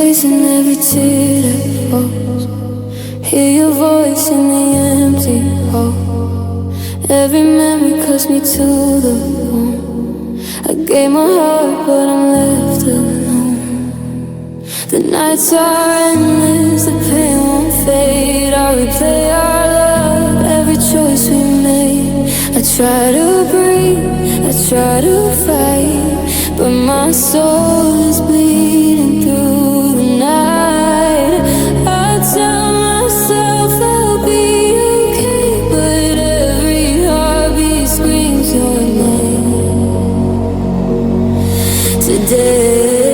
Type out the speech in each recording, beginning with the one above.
face in every tear that falls. Hear your voice in the empty hall. Every memory cuts me to the bone. I gave my heart, but I'm left alone. The nights are endless, the pain won't fade. I replay our love, every choice we made. I try to breathe, I try to fight, but my soul is bleeding through the night. I tell myself I'll be okay, but every heartbeat screams your name. Today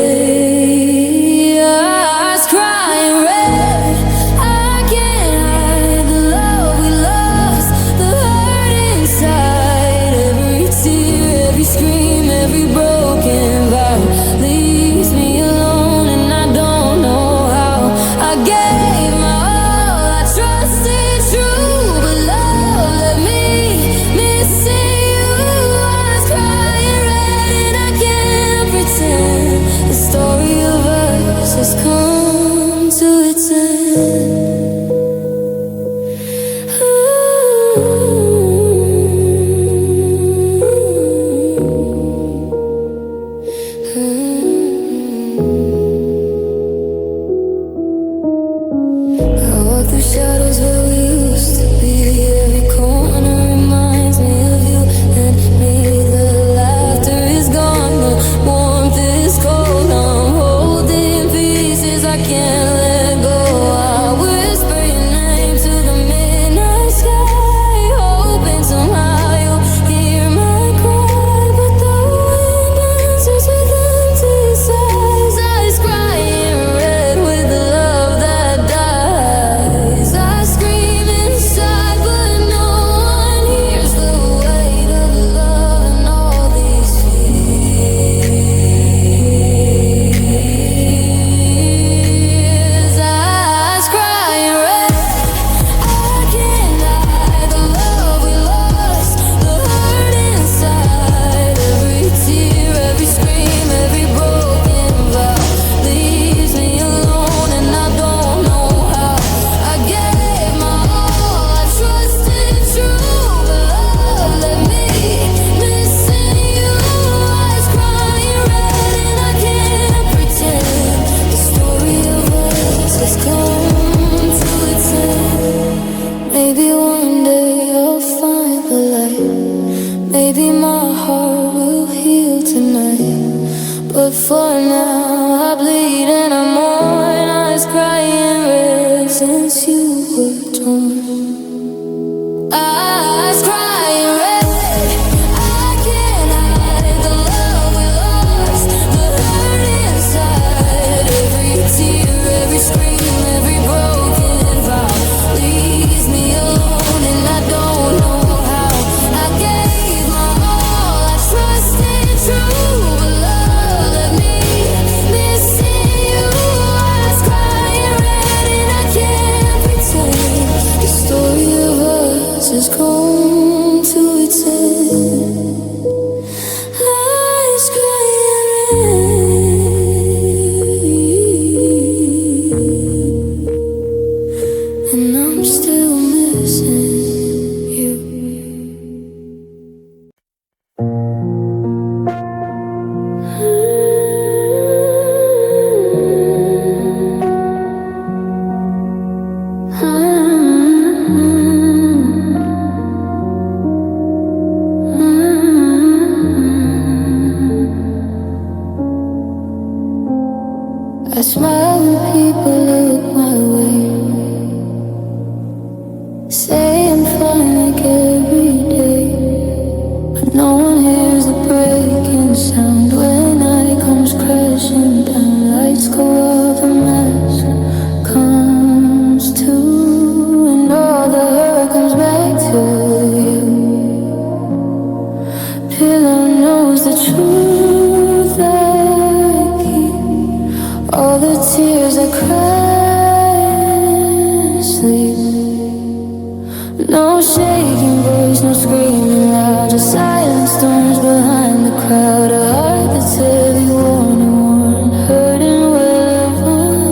crowd, a heart that's heavy, worn and hurting wherever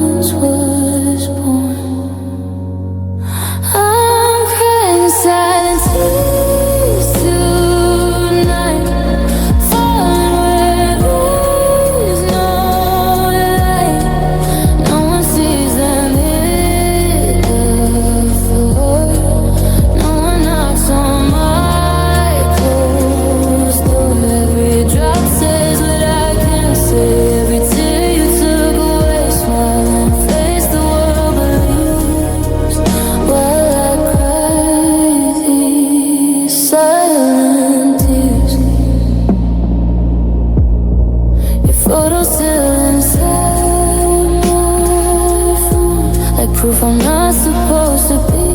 if I'm not supposed to be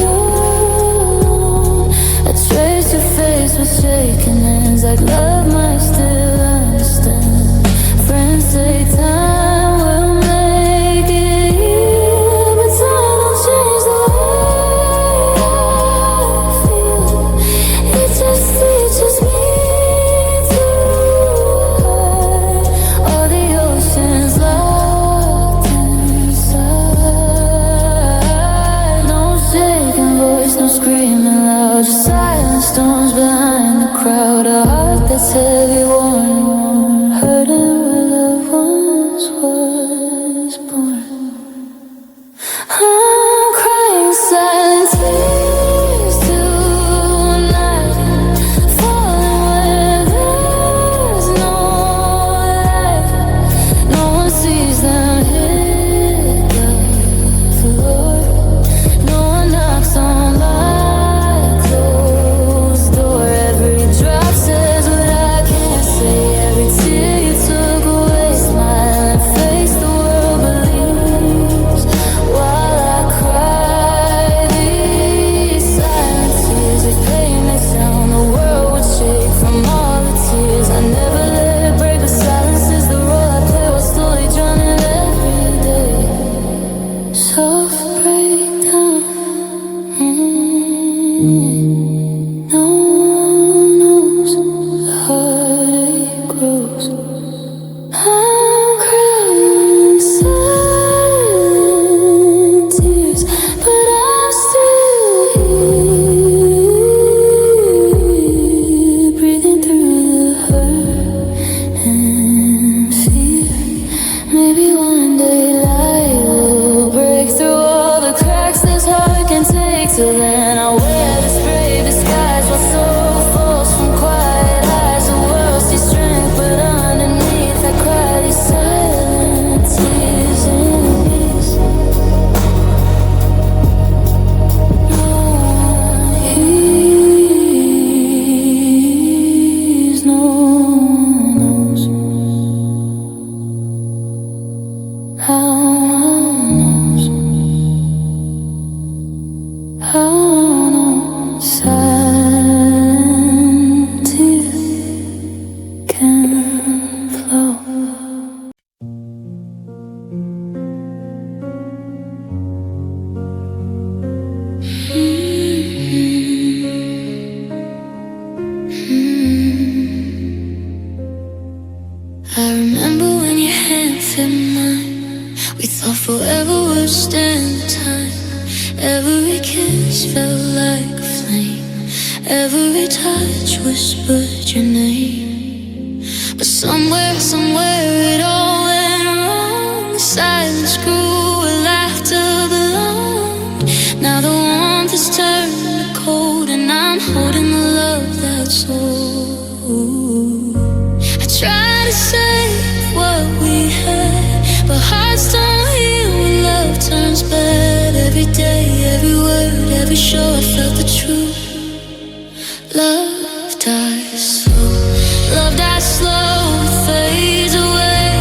alone? I trace your face with shaking hands, like love might still understand. Friends say time will make it easier, but time don't change the way I feel. It just teaches me to hide all the oceans locked inside. No shaking voice, no screaming loud, just silent storms behind the crowd. A heart that's heavy, worn, hurting where love once was born. I'm crying silent tears tonight, falling where there's no light. No one sees them hit the floor. No one knocks on my closed door. Every drop says what I can't say. Every tear you took away, smile and face the world believes. While I cry these silent tears, if pain makes sound, the world would shake from all the tears. I never let it break, but silence is the role I play while slowly drowning every day. Soft breakdown. No one knows the heartache grows. I'm crying silent tears, but I'm still here, breathing through the hurt and fear. Maybe one day light will break through all the cracks this heart can take. Till then I'll wear this brave disguise while soul falls from quiet eyes. The world sees strength, but underneath I cry these silent tears in peace. No one hears, no one knows how knows how no silent tears can flow. I remember when your hand fit mine. We thought forever would stand the time. Every kiss felt like a flame. Every touch whispered your name. But somewhere it all went wrong. The silence grew where laughter belonged. Now the warmth has turned to cold, and I'm holding the love that's old. I try to say what we had, but hearts don't heal when love turns bad. Every day, every word, every show, I felt the truth. Love dies slow, love dies slow, it fades away.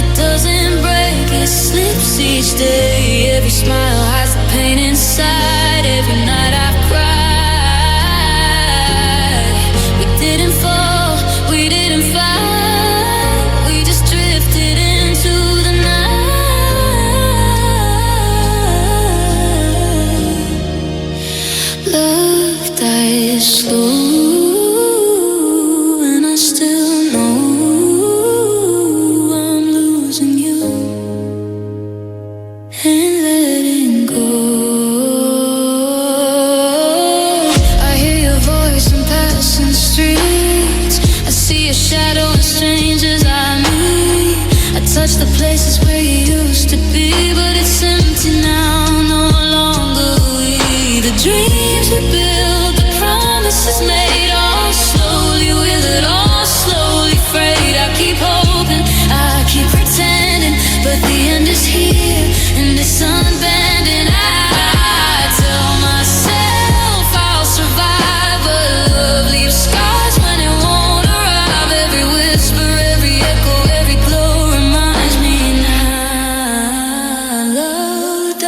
It doesn't break, it slips each day. Every smile hides the pain inside. Every night I've cried. We didn't fall, we didn't fight. We just drifted into the night. Love dies slow, and I still know I'm losing you and letting go. I hear your voice in passing streets. I see your shadow in strangers I meet. I touch the places where you used to be, but it's empty now, no longer we. The dreams we built, the promises made, all slowly withered, all slowly frayed. I keep hoping, I keep pretending, but the end is here and it's unbending. I tell myself I'll survive, but love leaves scars when it won't arrive. Every whisper, every echo, every glow reminds me now. Love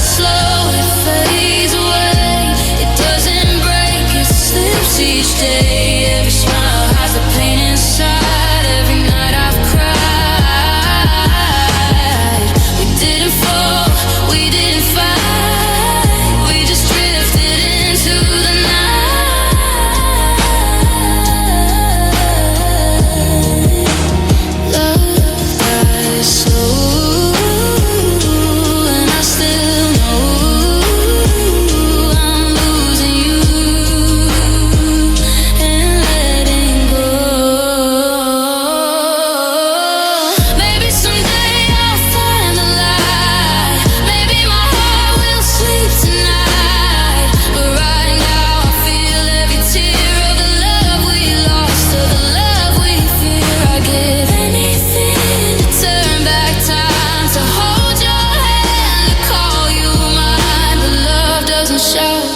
slow, it fades away. It doesn't break, it slips each day. Every smile has a pain inside. Every night I've cried. We didn't fall, we didn't fight. We just drifted into the night. Love dies slow, and I still know I'm losing you and letting go. Maybe someday I'll find the light. Maybe my heart will sleep tonight. But right now I feel every tear of the love we lost, of the love we fear. I'd give anything to turn back time, to hold your hand, to call you mine. But love doesn't shout,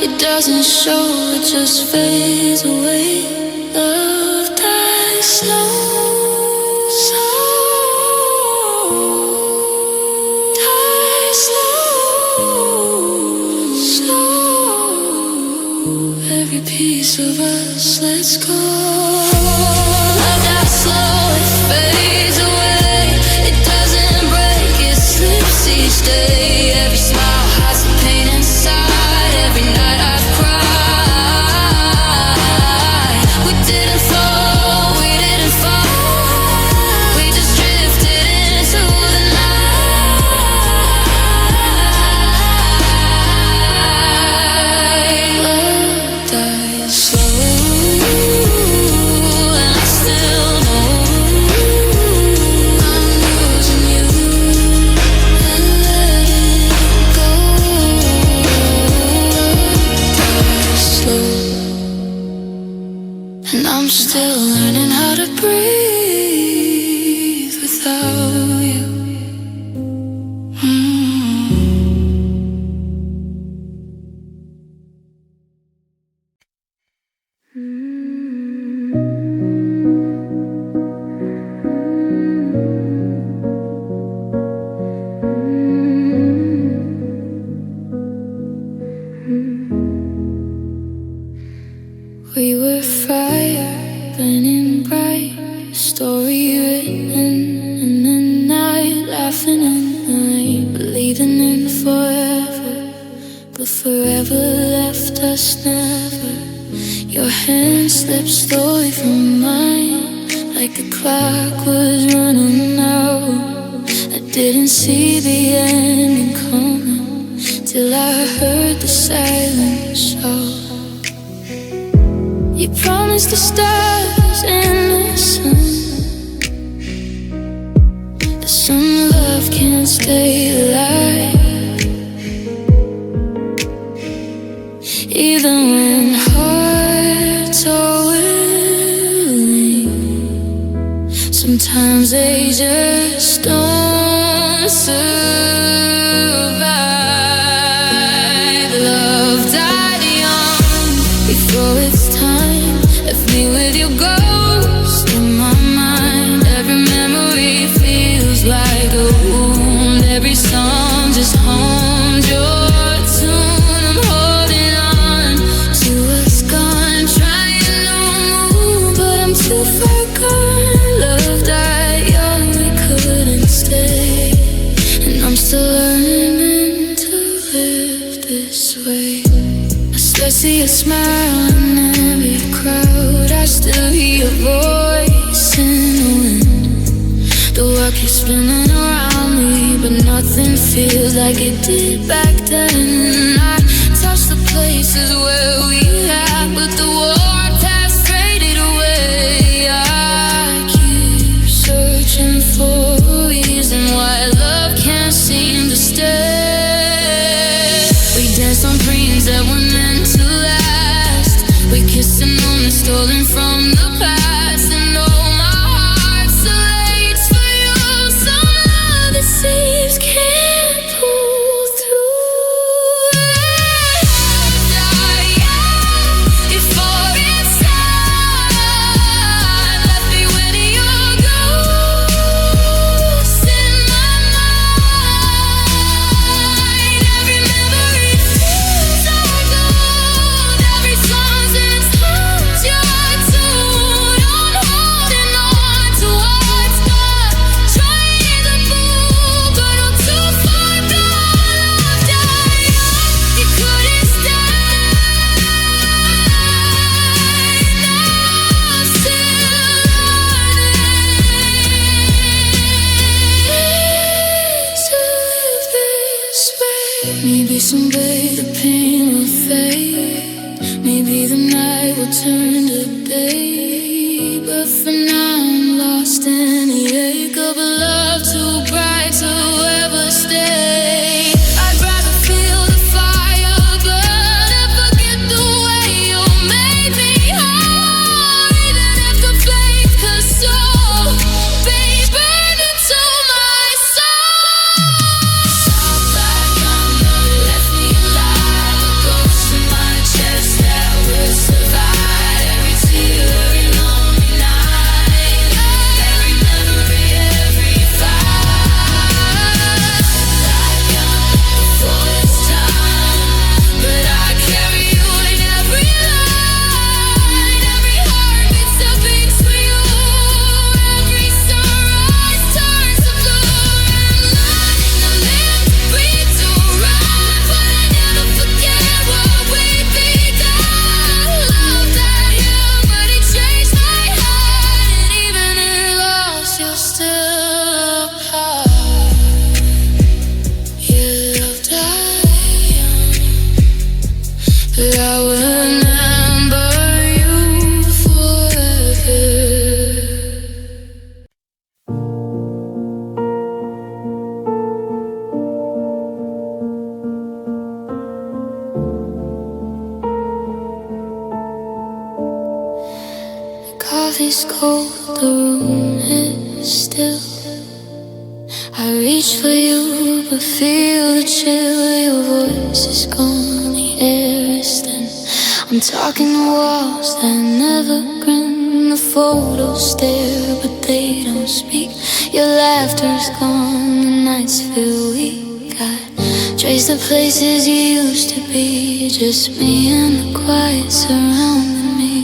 it doesn't show, it just fades away. Love dies slow, slow, dies slow, slow. Every piece of us lets go. Love dies slow, it fades away. It doesn't break, it slips each day. Every smile has a pain inside. Every night I've cried. We didn't fall, we didn't fight. We just drifted into the night. Love dies slow, and I still know I'm losing you and letting go. Dies slow, and I'm still learning how to breathe without you. We were fire, burning bright, story written in the night, laughing in the rain, believing in forever, but forever left us never. Your hand slipped slowly from mine, like the clock was running out. I didn't see the ending coming, till I heard the silence shout. You promised the stars and the sun love can't stay alive. Even when hearts are willing, sometimes they just don't survive. Love died young before its time, left me with your ghost in my mind. Every memory feels like a wound. Every song just hones your tune. I'm holding on to what's gone, trying to move, but I'm too far gone. Love died young, we couldn't stay, and I'm still learning to live this way. I still see a smile in every crowd. I still hear your voice in the wind. The world keeps spinning around me, but nothing feels like it did back then. I touch the places where we had, but the warmth has faded away. I keep searching for a reason why love can't seem to stay. We danced on dreams that were meant to last. We kissed and moments stolen from the past. And oh, my heart still aches for you. Some love that seems can't pull through. Love died young before Maybe someday the pain will fade. Maybe the night will turn to day. But for now I'm lost in the ache of a love too bright to ever stay. I'd rather feel the fire burn and forget the way you made me whole. Even if the flames consume, baby, burn into my soul. Soft like under, left me alive. A ghost in my chest that will survive every tear, every lonely night, every memory, every fight. Like young before it's time, but I carry you in every line. Every heartbeat still beats for you. Every sunrise turns to blue. And lighting a lamp to breathe to run, but I never forget what we began. Love that young, but it changed my heart. And even in loss, you're still a part. You loved I young, but I will remember you forever. Coffee's cold, the room is still. I reach for you, but feel the chill. Your voice is gone, the air is thin. I'm talking to walls that never grin. The photos stare, but they don't speak. Your laughter's gone, the nights feel weak. I trace the places you used to be. Just me and the quiet surrounding me.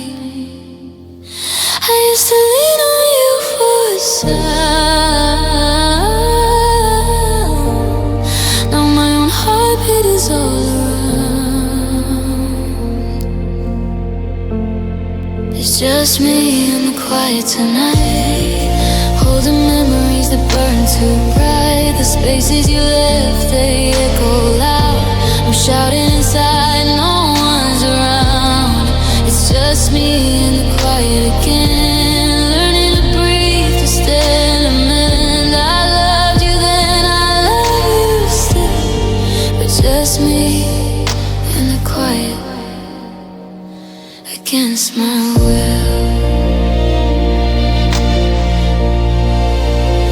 I used to lean on you for a sound. Now my own heartbeat is all around. It's just me and the quiet tonight, holding memories that burn too bright. The spaces you left, they echo loud. I'm shouting inside, no one's around. It's just me and the quiet again, learning to breathe, to stand a minute. I loved you then, I love you still, but just me and the quiet against my will.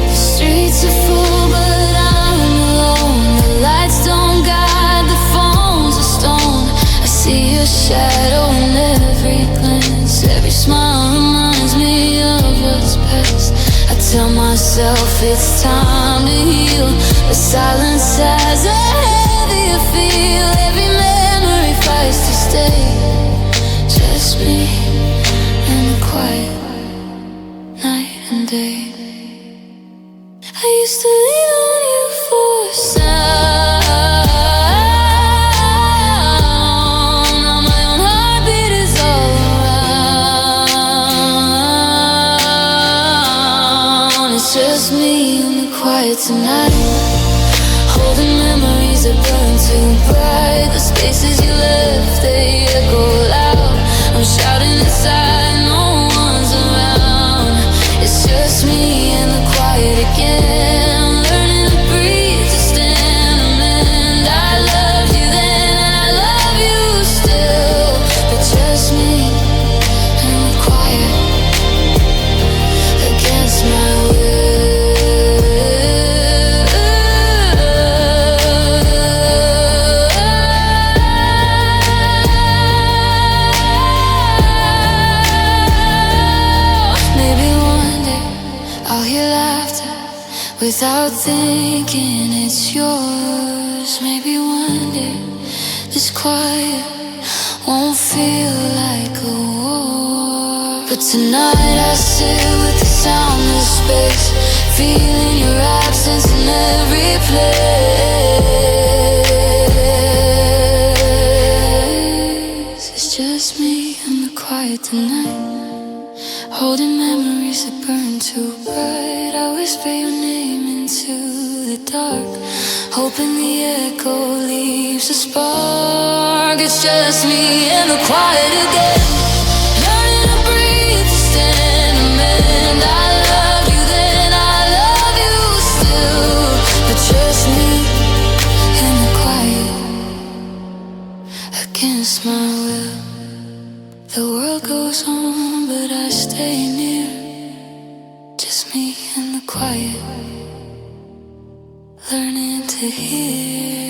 The streets are full, but I'm alone. The lights don't guide, the phones are stone. I see your shadow in every glance. Every smile reminds me of what's past. I tell myself it's time to heal, but silence has a heavier feel. Every memory fights to stay. Just me and the quiet, night and day. I used to lean on you for a sound. Now my own heartbeat is all around. It's just me and the quiet tonight, holding memories that burn too bright. The spaces you left, they echo loud. I'm shouting inside, no one's around. It's just me and the quiet again, learning to breathe, to stand a minute. I loved you then and I love you still, but just me and the quiet against my without thinking it's yours. Maybe one day this quiet won't feel like a war. But tonight I sit with the soundless space, feeling your absence in every place. It's just me and the quiet tonight, holding memories that burn too bright. I whisper your name into the the dark, hoping the echo leaves a spark. It's just me and the quiet again, learning to breathe, to stand a minute. I love you then, I love you still, but just me and the quiet against my will. The world goes on, but I stay near. Just me and the quiet, learning to hear.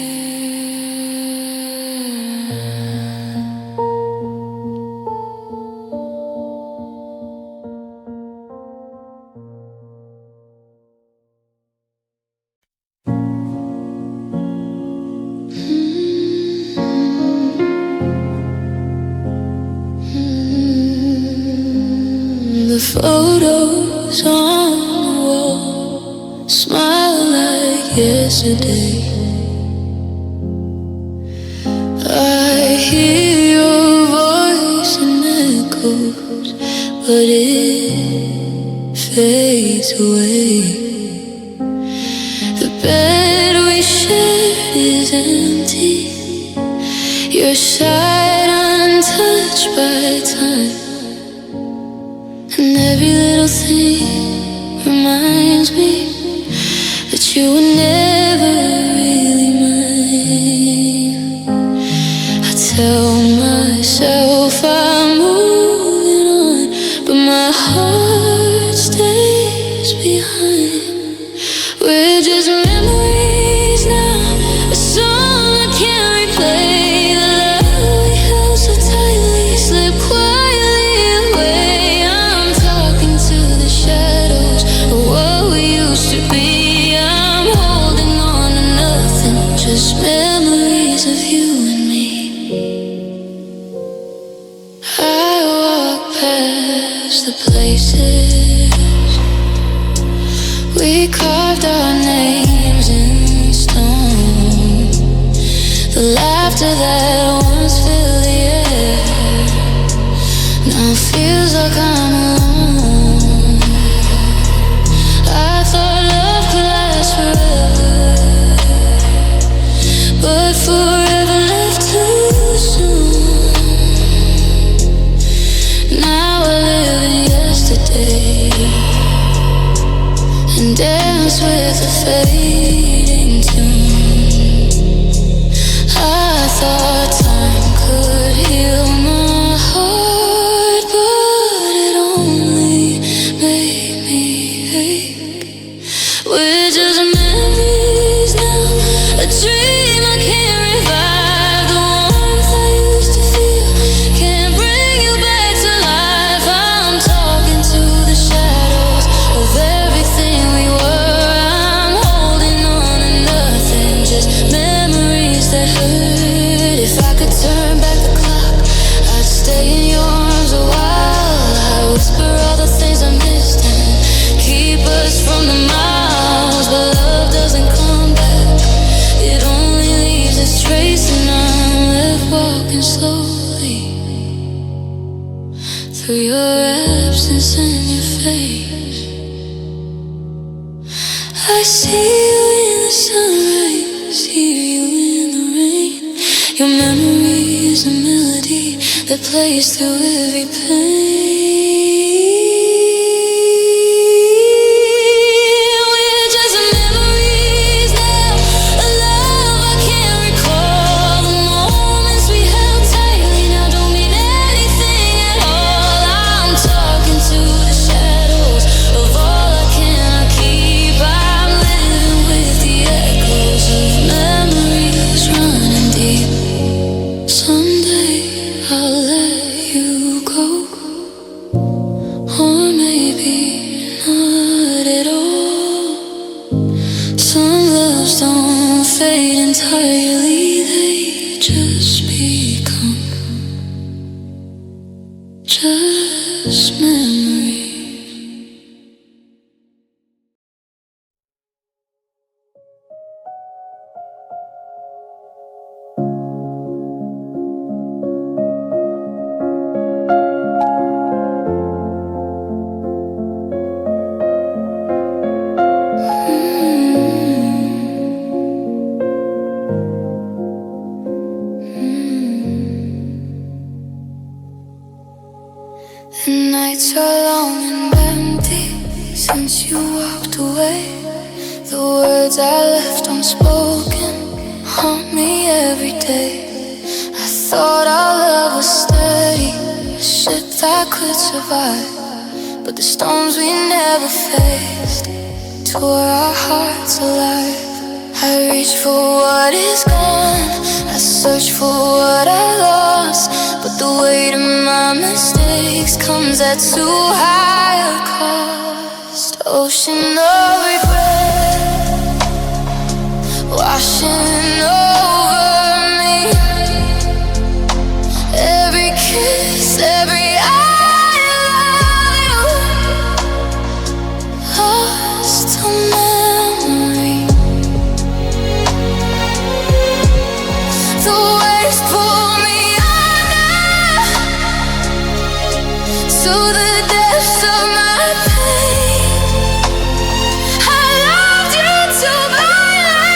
The photos on the wall smile like yesterday. I hear your voice in echoes, but it fades away. The bed we shared is empty, your side untouched by time. And every little thing reminds me that you were never really mine. I tell myself I'm moving on, but my heart stays behind. We're just memories now, a song I can't replay. The love we held so tightly slipped quietly away. What we used to be, I'm holding on to nothing, just memories of you and me. I walk past the places we carved our names in stone, the laughter that once filled the air now feels like I'm alone. I thought love could last forever, but forever left too soon. Now I live in yesterday and dance with the fading tune. I thought time could heal my heart, but it only made me ache. We're just memories now, a dream I can't revive. The warmth I used to feel can't bring you back to life. I'm talking to the shadows of everything we were. I'm holding on to nothing, just memories that hurt. If I could turn back the clock, I'd stay in your arms a while. I'd whisper all the things I missed and keep us from the miles. But love doesn't come back, it only leaves its trace, and I'm left walking slowly through your absence and your face. I see you in the sunrise, hear you in the rain. Your memory is a melody that plays through every pain. We're just memories now, a love I can't recall. The moments we held tightly now don't mean anything at all. I'm talking to the shadows of all I cannot keep. I'm living with the echoes of memories running deep. Someday I'll let you go, or maybe not at all. Some loves don't fade entirely, they just become just memories. words I left unspoken haunt me every day. I thought our love was steady, a ship that could survive, but the storms we never faced tore our hearts alive. I reach for what is gone, I search for what I lost, but the weight of my mistakes comes at too high a cost. Ocean of regret washing over me. Every kiss, every I love you, lost to memory. The waves pull me under to the depths of my pain. I loved you too blindly,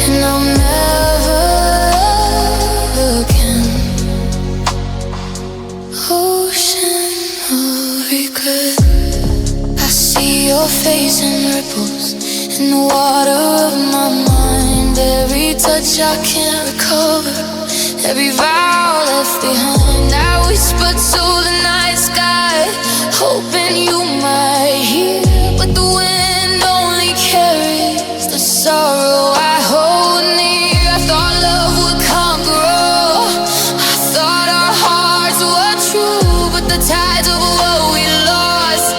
and I'll never love again. Ocean of regret. I see your face in ripples in the water of my mind. Every touch I can't recover, every vow left behind. I whisper to the night sky, hoping you might hear, but the wind only carries the sorrow I hold near. I thought love would conquer all, I thought our hearts were true, but the tides of what we lost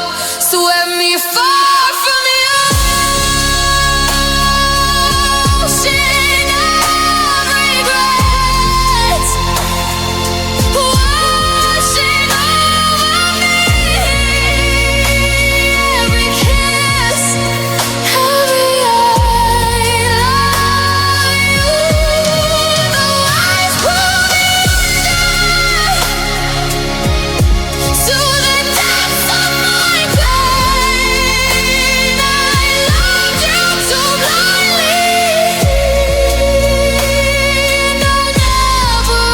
swept me far from you. Ocean of regret washing over me. Every kiss, every I love you. The lights pull me to the depths of my pain. I loved you too blindly, and I'll never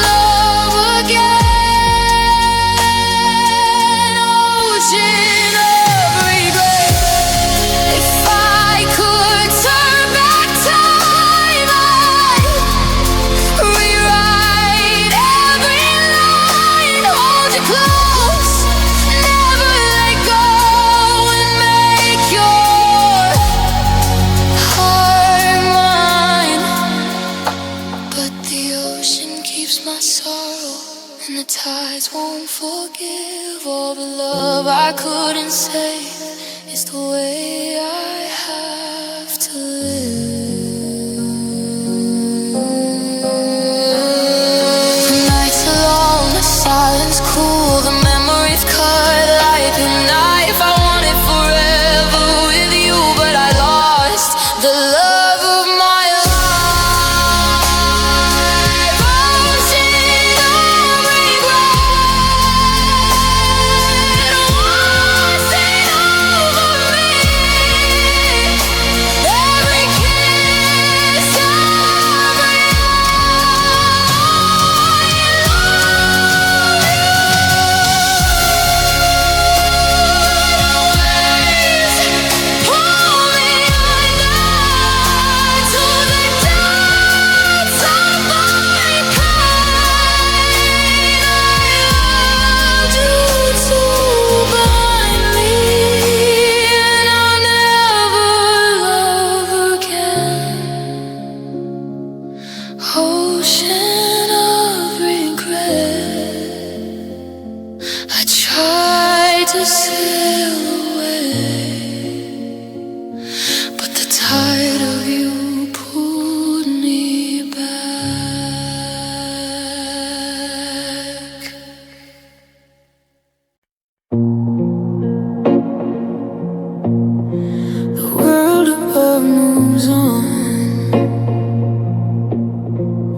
love again. Ocean of regret. If I could turn back time, I'd rewrite every line, hold you close, never let go, and make your heart mine. But the ocean keeps my sorrow, and the tides won't forgive. All the love I couldn't say is the way I have to live. The nights alone, the silence cool, the memories cut like a knife. I wanted forever with you, but I lost the love of my life. Ocean of regret washing over me. Every kiss, every Ocean of regret. I tried to sail away, but the tide of you pulled me back. The world above moves on,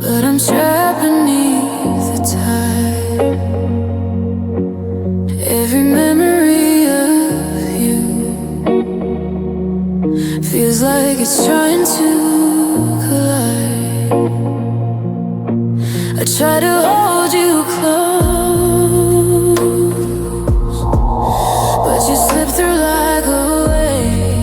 but I'm trapped beneath the tide. Every memory of you feels like it's trying to collide. I try to hold you close, but you slip through like a wave.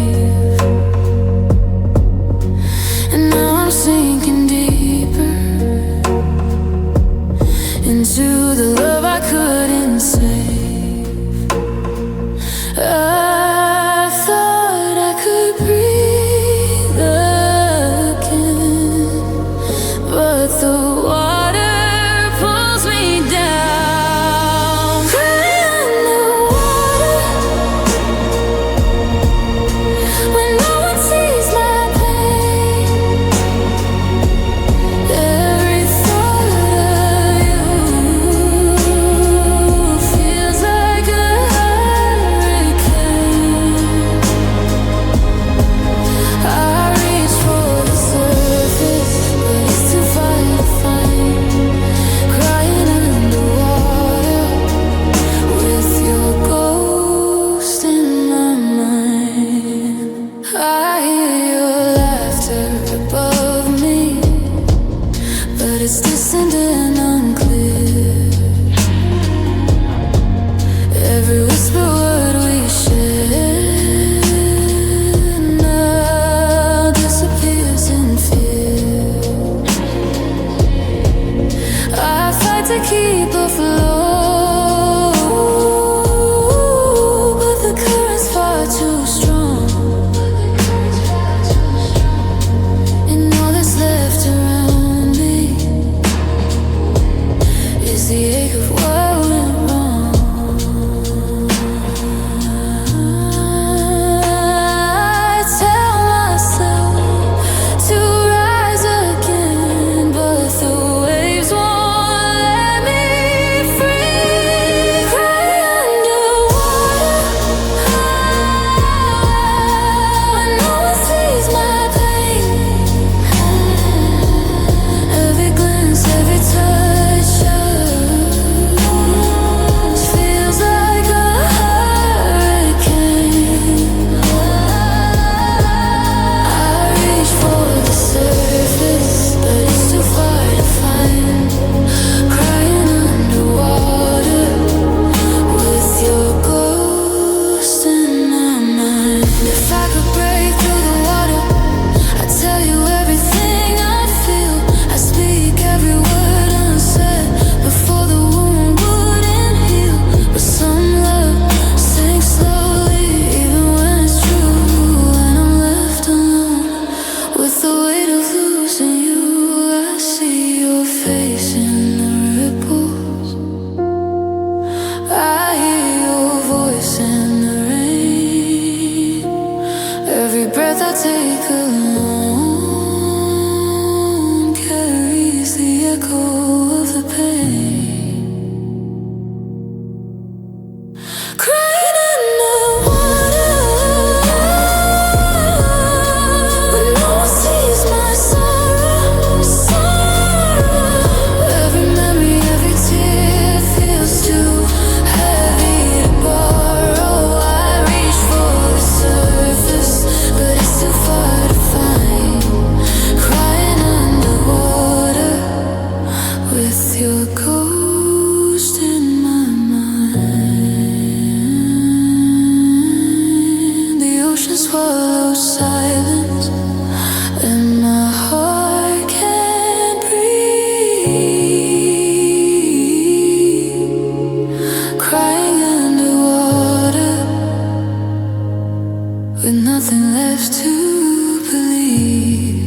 Every breath I take alone carries the echo of the pain. Crying underwater when no one sees my sorrow. Every memory, every tear feels too heavy to borrow. I reach for the surface, but it's too far to find. Crying underwater with your ghost in my mind. The ocean swallows silence, and my heart can't breathe. Crying underwater with nothing left to believe.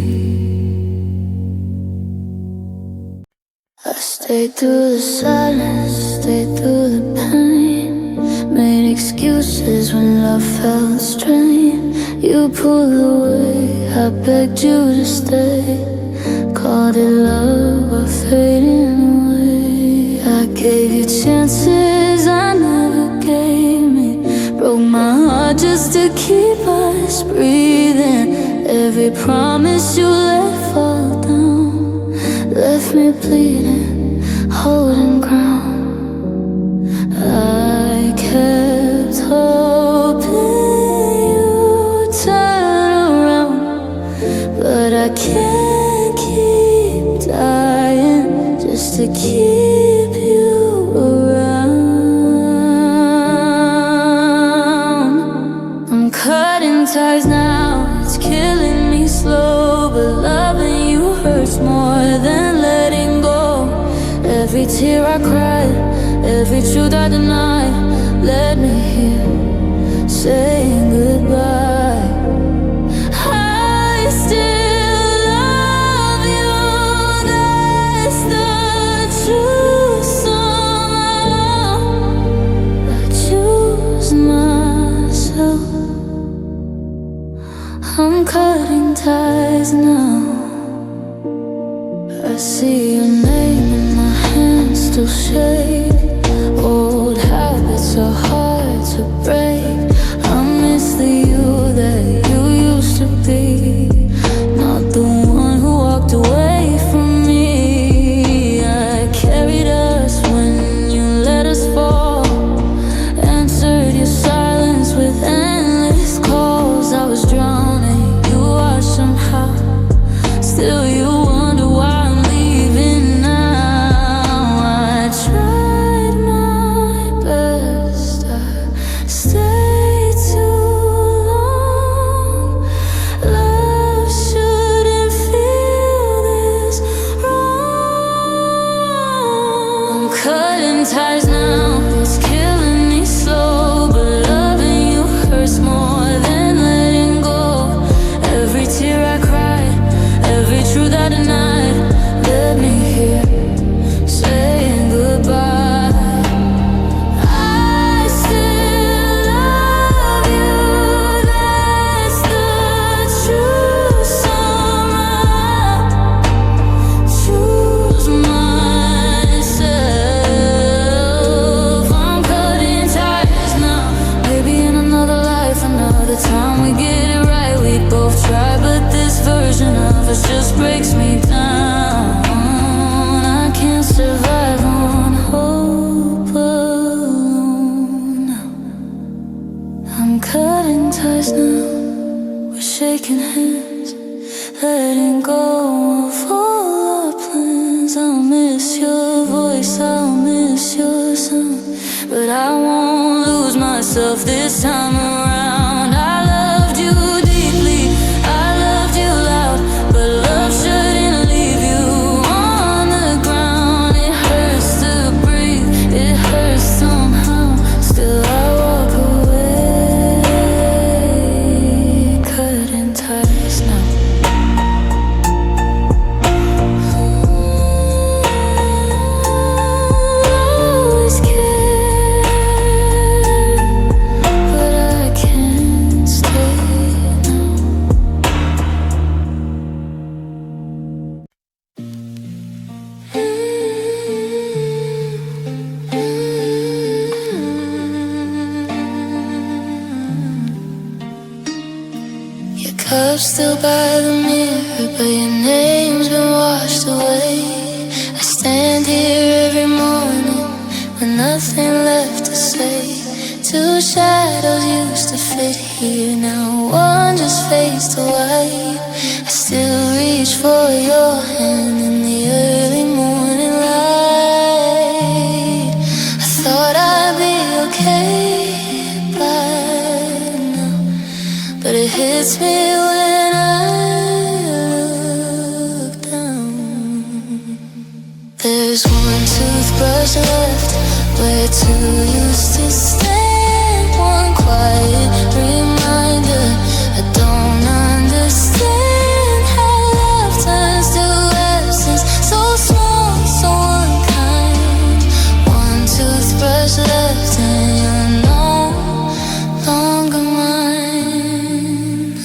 I stayed through the silence, stayed through the pain, made excuses when love felt strain. You pulled away, I begged you to stay, called it love or fading away. I gave you chances I never gave me, broke my heart just to keep us breathing. Every promise you let fall down left me bleeding, holding ground. I kept hoping you'd turn around, but I can't keep dying just to keep you around. I'm cutting ties now, it's killing me slow, but loving you hurts more than letting go. Every tear I cried, every truth I denied, led me here, saying goodbye. I still love you, that's the truth somehow. I choose myself. I'm cutting ties now. I see your name in my hands still shake. Old habits are hard to break. I miss the you that you used to be, not the one who walked away from me. I carried us when you let us fall, answered your silence with endless calls. I was drowning, you watched somehow. Still you wonder why I'm leaving now. I tried my best, I stayed too long. Love shouldn't feel this wrong. I'm cutting ties now, it's killing me slow, but loving you hurts more than letting go. Every tear I cried, every truth I denied, led me here, saying goodbye. I still love you, that's the truth somehow. Choose myself. I'm cutting ties now. Maybe in another life, another time we get it right. We both try, but this version of us just breaks me down. I can't survive on hope alone. I'm cutting ties now, we're shaking hands, letting go of all our plans. I'll miss your voice, I'll miss your sound, but I won't lose myself this time around. I loved you deeply, I loved you loud, but love shouldn't leave you on the ground. It hurts to breathe, it hurts somehow, still I walk away, cutting ties now. Always care, but I can't. Your cup's still by the mirror, but your name's been washed away. I stand here every morning with nothing left to say. Two shadows used to fit here, now one just fades to white. I still reach for your hand in the early morning light. I thought I'd be okay by now, but it hits me when I look down. There's one toothbrush left where two used to stand. One quiet reminder, I don't understand how love turns to absence. So small, so unkind. One toothbrush left and you're no longer mine.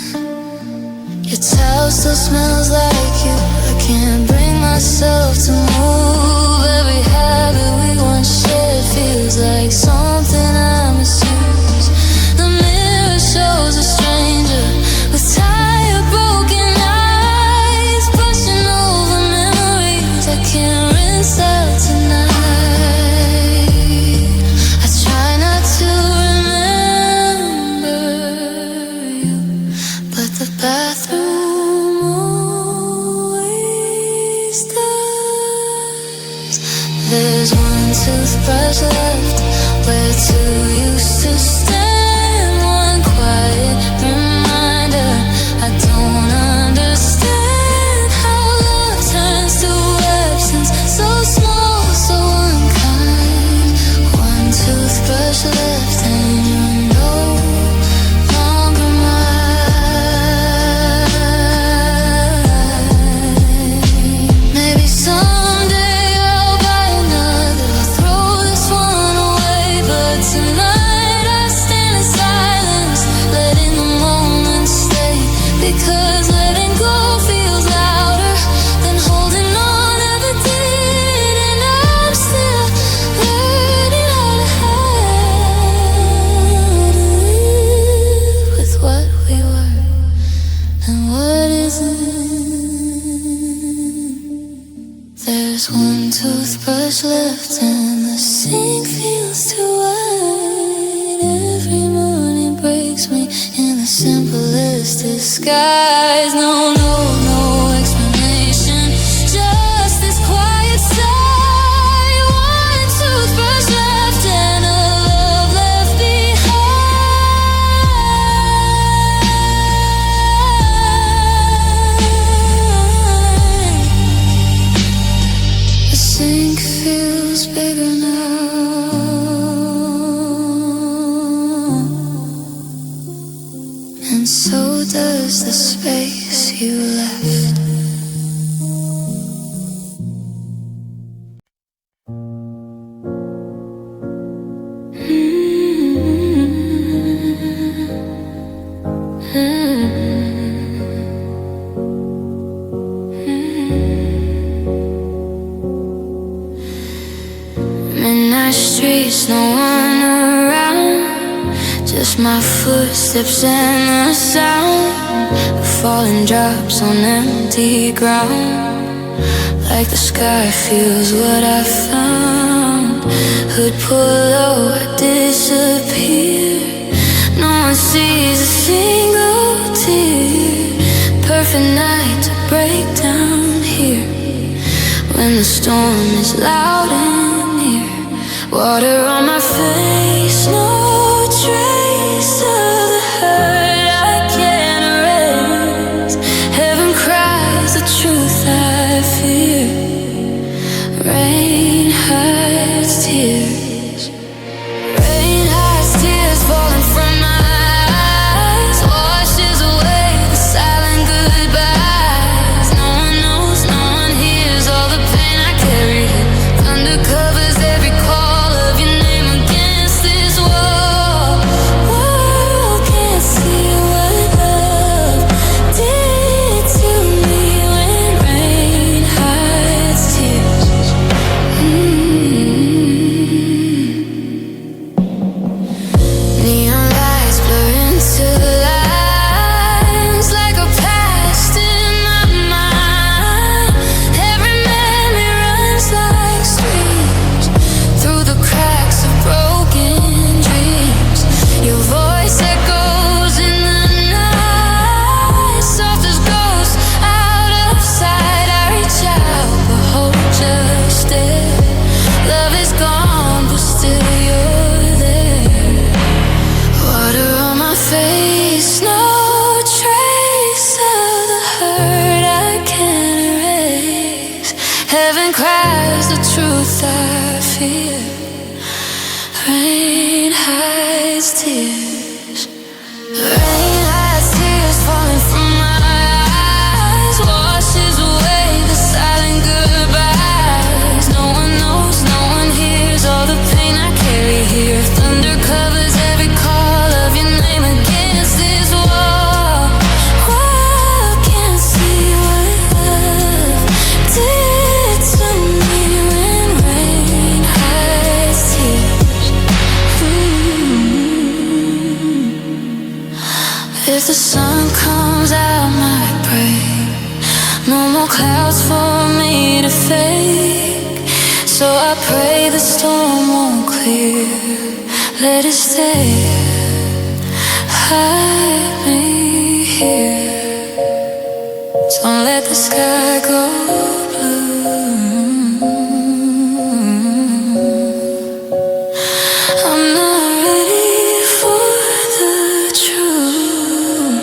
Your towel still smells like you. I can't bring myself to move. Every habit we once shared feels like something I misuse. The mirror shows a stranger with tired, broken eyes, brushing over memories I can't rinse out tonight. I try not to remember you, but the bathroom always does. There's one toothbrush left where two used to stand. One quiet reminder, I don't understand how love turns to absence. So small, so unkind. One toothbrush left and you're no longer mine. Maybe someday I'll buy another, throw this one away, but tonight I stand in silence, letting the moment stay. Because letting go feels louder than holding on ever did. And I'm still learning how to live with what we were and what isn't. There's one toothbrush left and the sink feels too wide. Every morning breaks me in the simplest disguise. No, no, no explanation, just this quiet sigh. One toothbrush left and a love left behind. The sink feels bigger now, and so does the space you left. Midnight streets, no one around, just my footsteps and the sound of falling drops on empty ground. Like the sky feels what I found. Hood pull low, I disappear. No one sees a single tear. Perfect night to break down here when the storm is loud and near. Water on my face, no trace of the hurt I can't erase. Heaven cries the truth I fear. Rain hides tears. Rain hides tears falling from my eyes. Washes away the silent goodbyes. No one knows, no one hears all the pain I carry. Thunder covers every call of your name against this the truth I fear. Rain hides tears. Rain hides tears falling from my eyes. Washes away the silent goodbyes. No one knows, no one hears all the pain I carry here. Thunder covers every call of your name against this wall. I can't see what love did to me when rain hides tears. If the sun comes out, might break. No more clouds for me to fake. So I pray the storm won't clear. Let it stay. Hide me here. Don't let the sky go blue. I'm not ready for the truth.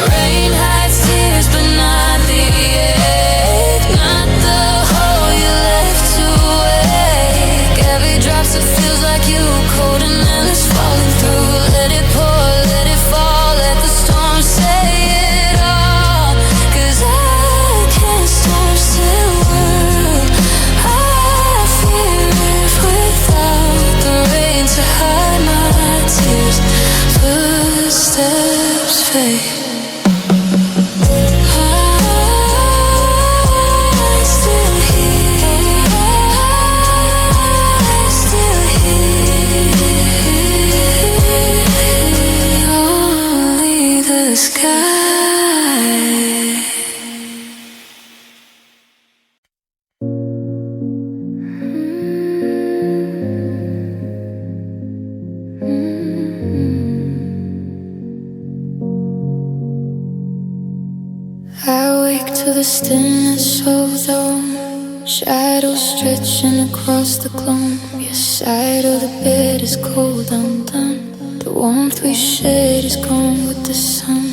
Rain hides tears, but not the ache. Not the hole you left to wake. Every drop so feels like you, cold and endless, falling through. Let it pour, let it fall, let the storm say it all. 'Cause I can't stop still world. I fear if without the rain to hide my tears, footsteps fade. I'm still here. I'm still here. Only the sky. I wake to the stillness of the room. Shadows stretching across the gloom. Your side of the bed is cold undone. The warmth we shared is gone with the sun.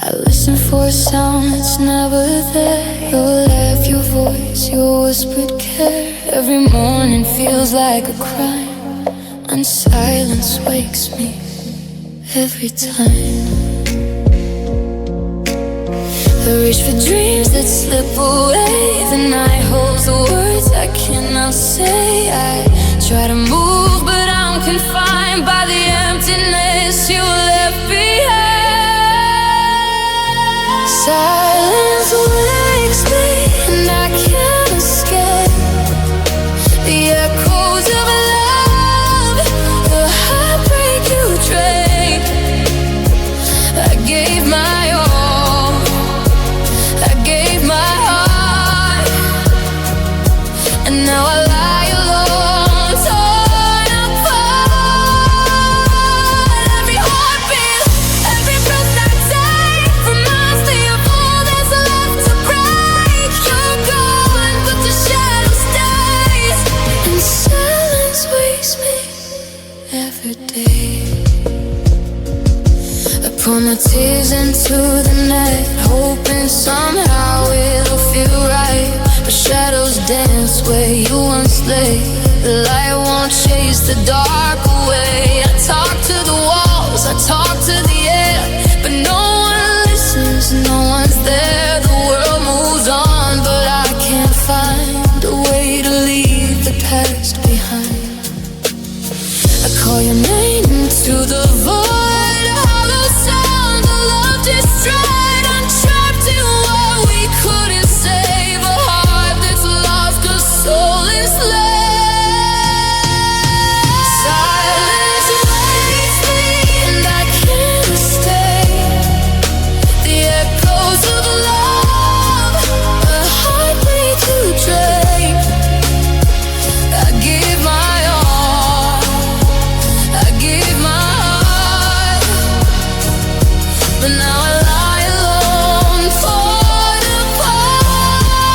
I listen for a sound that's never there. Your laugh, your voice, your whispered care. Every morning feels like a crime, and silence wakes me every time. I reach for dreams that slip away. The night holds the words I cannot say. I try to move, but I'm confined by the emptiness you left behind. Silence wakes me, and I can't escape the echoes of love, the heartbreak you drained. I gave my all, I gave my heart, and now I lie alone, torn apart. Every heartbeat, every breath I take reminds me of all that's left to break. You're gone, but the shadow stays, and silence wakes me every day. I pour my tears into the night, hoping somehow it'll feel right. But shadows dance where you once lay. The light won't chase the dark away. I talk to the walls, I talk to the air, but no one listens, no one's there. The world moves on, but I can't find a way to leave the past behind. I call your name into the void, a hollow sound of love destroyed. I'm trapped in what we couldn't save, a heart that's lost, a soul enslaved. Silence wakes me, and I can't escape the echoes of love, a heartbreak to drain. I give my all, I give my heart, but now I lie alone, torn apart.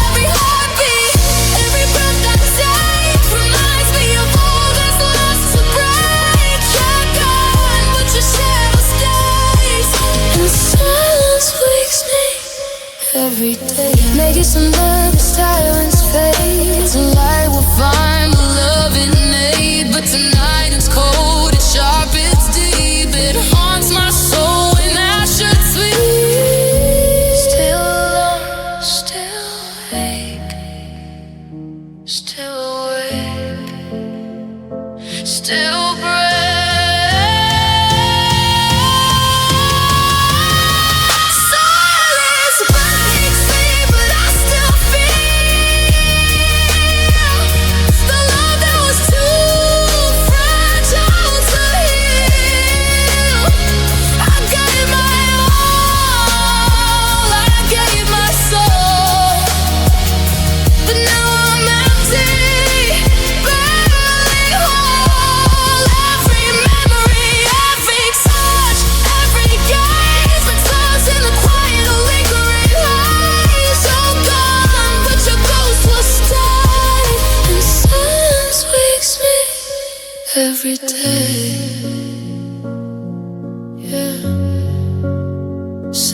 Every heartbeat, every breath I take reminds me of all that's lost to break. You're gone, but your shadow stays, and silence wakes me every day. Making some nervous, tired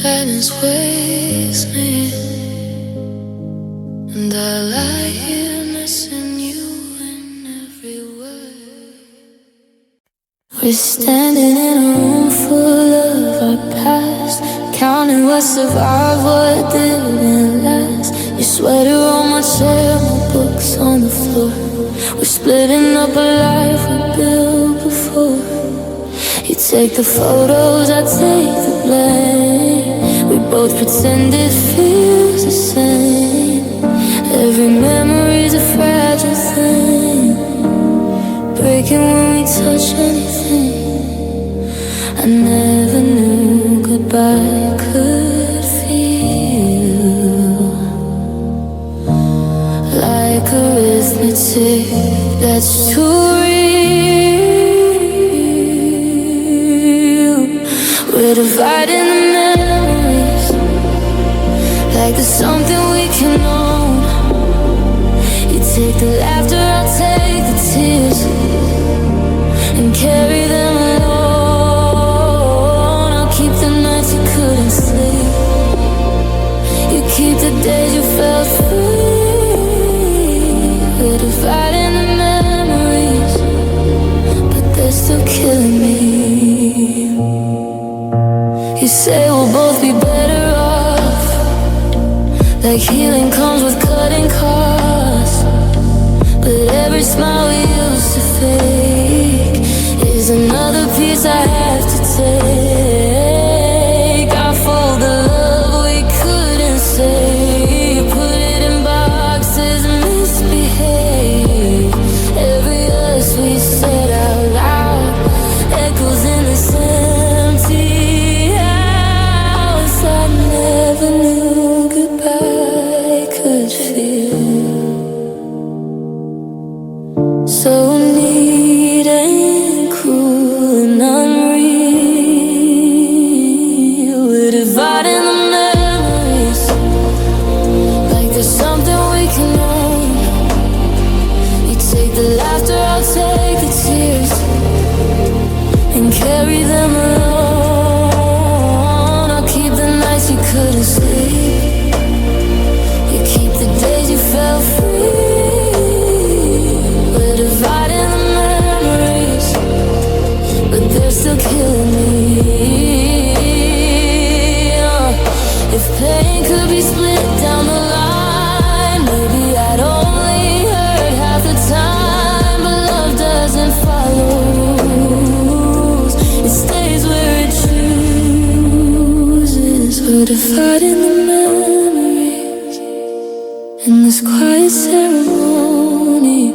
Sadness weighs me, and I lie here missing you in every word. We're standing in a room full of our past, counting what survived, what didn't last. Your sweater on my chair, my books on the floor. We're splitting up a life we built before. You take the photos, I take the blame. We both pretend it feels the same. Every memory's a fragile thing, breaking when we touch anything. I never knew goodbye could feel like arithmetic that's too real. We're dividing the memories like there's something we can own. You take the laughter, I'll take the tears and carry them alone. I'll keep the nights you couldn't sleep. You keep the days you felt free. We're dividing the memories, but they're still killing me. You say we'll both be better off, like healing comes with cutting costs. But every smile we used to fake is another piece I have to take. I fold the love we couldn't say, put it in boxes and misbehave. Every us we said out loud echoes in this empty house. I never knew goodbye could feel so neat and cruel and unreal. We're dividing the memories like there's something we can own. You take the laughter, I'll take the tears and carry them alone. I'll keep the nights you couldn't sleep. You keep the days you felt free. We're dividing the memories, but they're still killing me. If pain could be split down the line, maybe I'd only hurt half the time. But love doesn't follow rules, it stays where it chooses. We're dividing the memories in this quiet ceremony.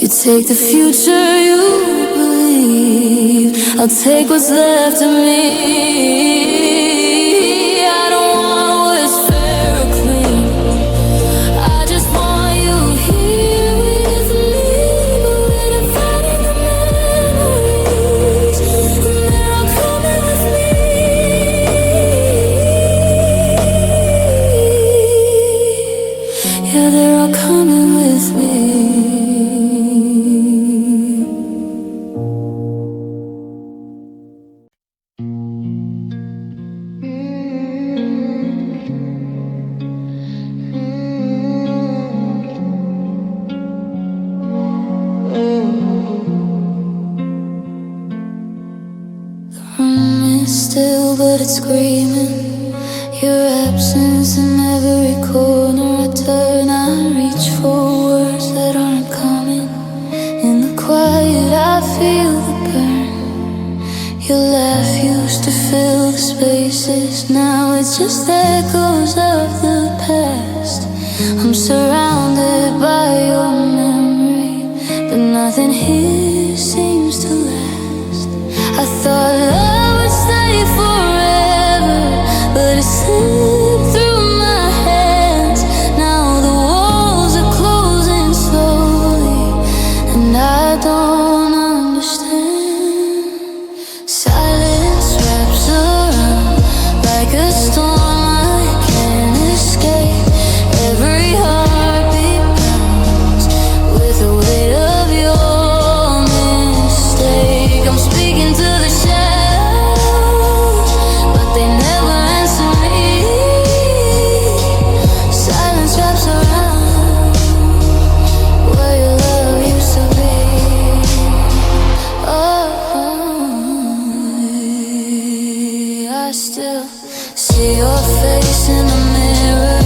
You take the future you believe, I'll take what's left of me. I don't want what's fair or clean, I just want you here with me. But we're dividing the memories, and they're all coming with me. Yeah, they're all coming with me. The room is still, but it's screaming. Your absence in every corner. I turn, I reach for words that aren't coming. In the quiet, I feel the burn. Your laugh used to fill the spaces. Now it's just echoes of the past. I'm surrounded by your memory, but nothing here seems to last. I thought love would stay forever, but it slipped through my hands. Now the walls are closing slowly, and I don't understand. Silence wraps around like a storm I can't escape. Every heartbeat pounds with the weight of your mistake. I'm speaking to the shadows. I still see your face in the mirror,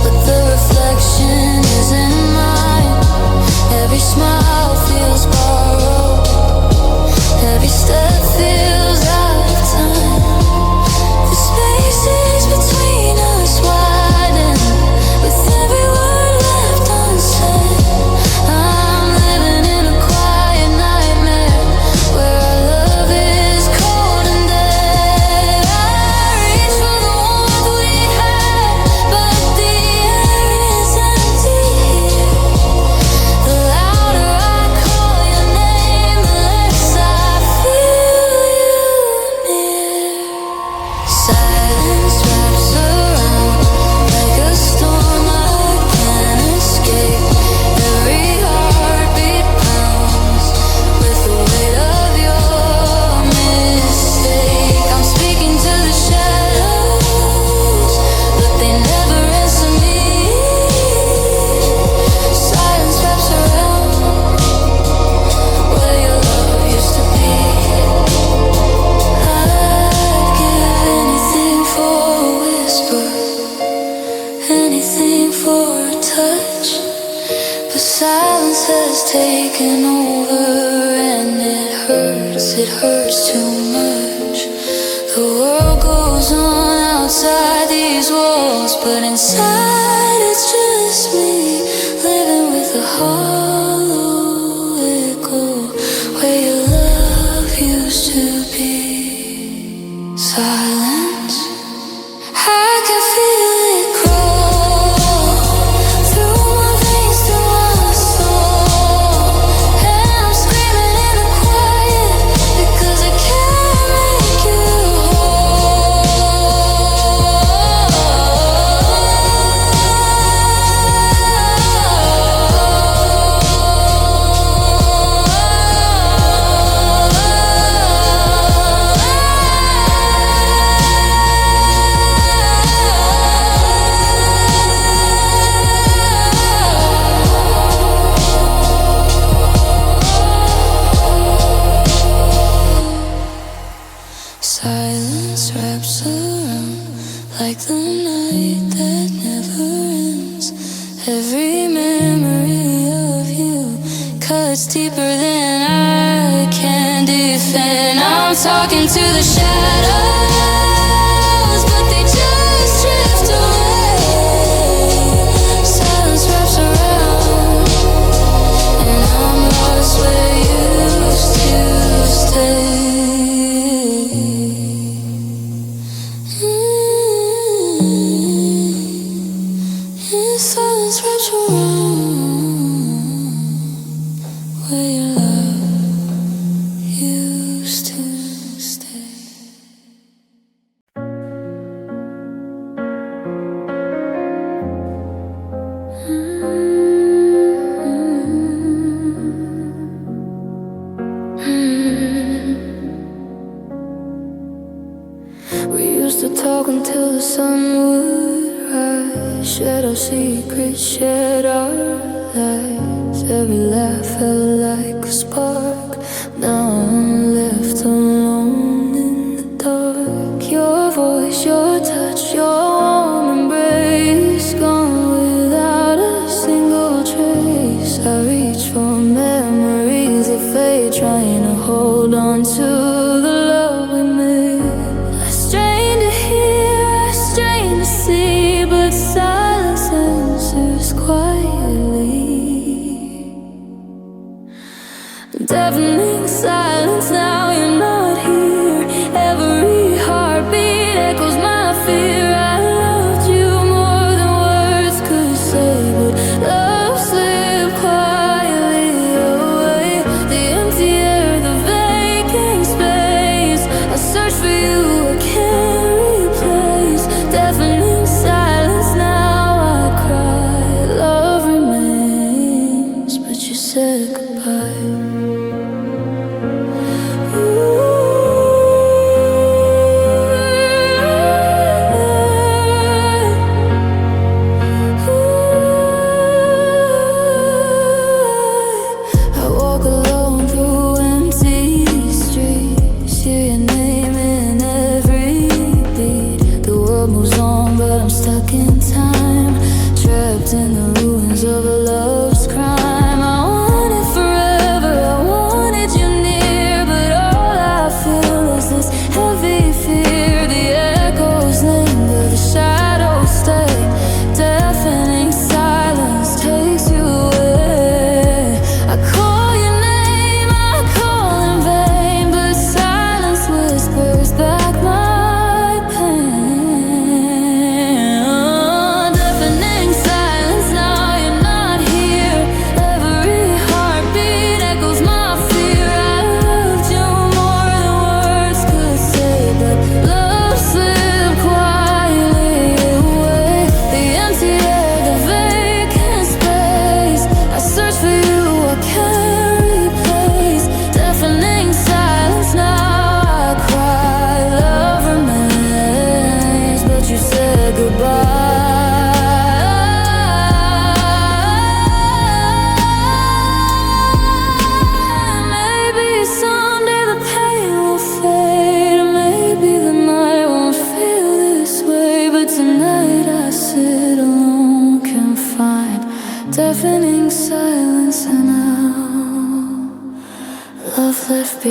but the reflection isn't mine. Every smile feels borrowed, every step feels out of time. The spaces between us widen, with every word left unsaid. I'm living in a quiet nightmare where our love is cold and dead. I reach for the warmth we had, but the air is empty here. The louder I call your name, the less I feel you near. Silence wraps around like a storm I can't escape. Every heartbeat pounds with the weight of your mistake. I'm speaking to the shadows, but they never answer me. Silence wraps around where your love used to be. I'd give anything for a whisper, anything for a touch, but silence has taken over and it hurts too much. The world goes on outside these walls, but inside it's just me, living with a hollow echo where your love used to be. Silence, I can feel it crawl through my veins, through my soul, and I'm screaming in the quiet because I can't make you Silence wraps around like the night that never ends. Every memory of you cuts deeper than I can defend. I'm talking to the shadows, but they just drift away. Silence wraps around, and I'm lost where you used to stay. Silence wraps around where your love used to stay. We used to talk until the sun would rise, shared our secrets, shared our lies. Every laugh felt like a spark. Now I'm left alone in the dark. Your voice, your touch, your warm embrace, gone without a single trace. I reach for memories that fade, trying to hold on to the love we made. I strain to hear, I strain to see, but silence answers quietly. Deafening silence now, you're not here. Every heartbeat echoes my fear. I loved you more than words could say, but love slipped quietly away. The empty air, the vacant space, I search for you, I can't replace. Deafening silence now, I cry. Love remains, but you said goodbye.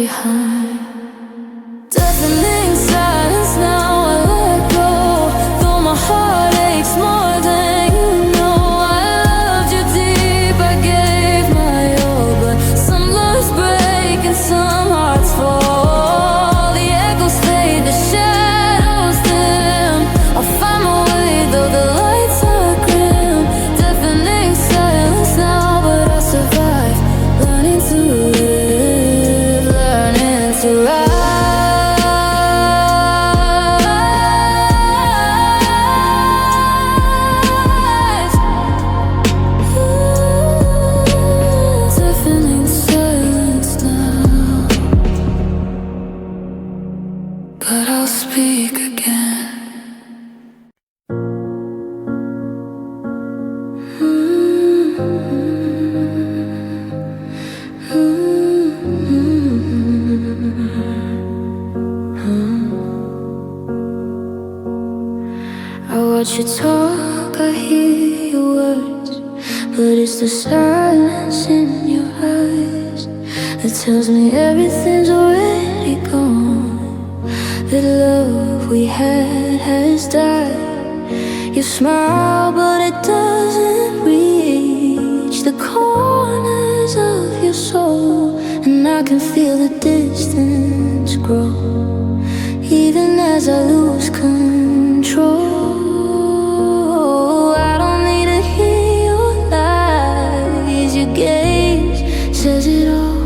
behind. Deafening silence now, I let go. Though my heart aches more than you know. I loved you deep, I gave my all, but some loves break and some hearts fall. The echoes fade, the shadows dim. I'll find my way though the lights are grim. Deafening silence now, but I'll survive. Learning to live, learning to rise. Deafening silence now, but I'll speak again. I watch you talk, I hear your words, but it's the silence in your eyes that tells me everything's already gone. The love we had has died. You smile, but it doesn't reach the corners of your soul, and I can feel the distance grow, even as I lose control. I don't need to hear your lies. Your gaze says it all.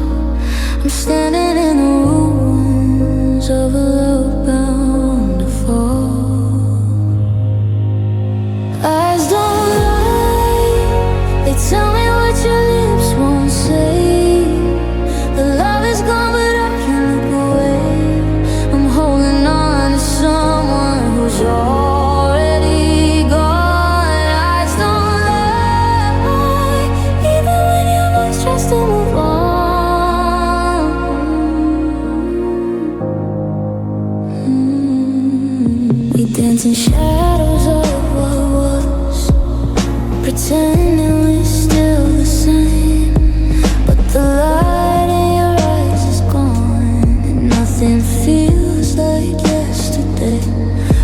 I'm standing in the ruins of a love bound to fall. Eyes don't lie, they tell me what your lips won't say. The love is gone, but I can't look away. I'm holding on to someone who's already gone. Eyes don't lie, even when your voice tries to move on. We dance in shadows of what was, pretending we're still the same. But the light in your eyes is gone, and nothing feels like yesterday.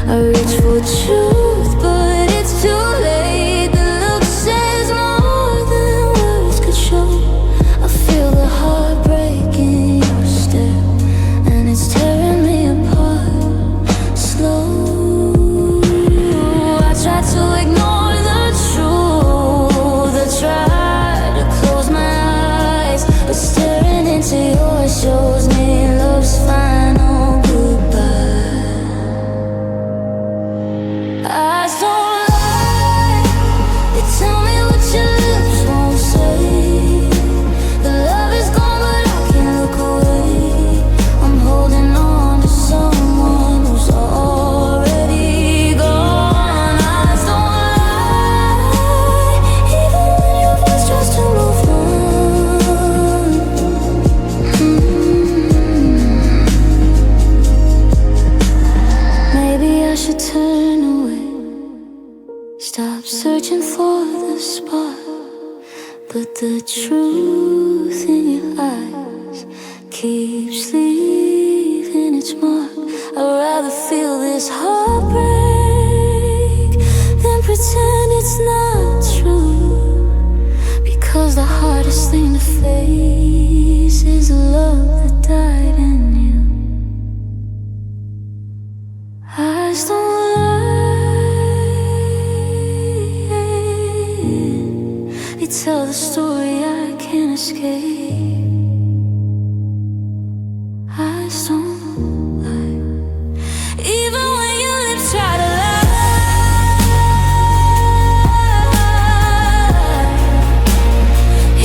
I reach for truth, but it's too late. The look says more than words could show. I feel the heartbreak in your stare, and it's tearing me apart slow. I try to ignore the truth, I try to close my eyes, but staring into yours shows me love's final goodbye. Eyes don't lie, they tell me what your lips won't say. The love is gone, but I can't look away. I'm holding on to someone who's already gone. Eyes don't lie, even when your voice tries to move on. Maybe I should turn away, stop searching for the spot. But the truth in your eyes keeps leaving its mark. I'd rather feel this heartbreak than pretend it's not true, because the hardest thing to face is the love that died in you. Eyes don't lie, they tell the story I can't escape. Eyes don't lie, even when your lips try to lie.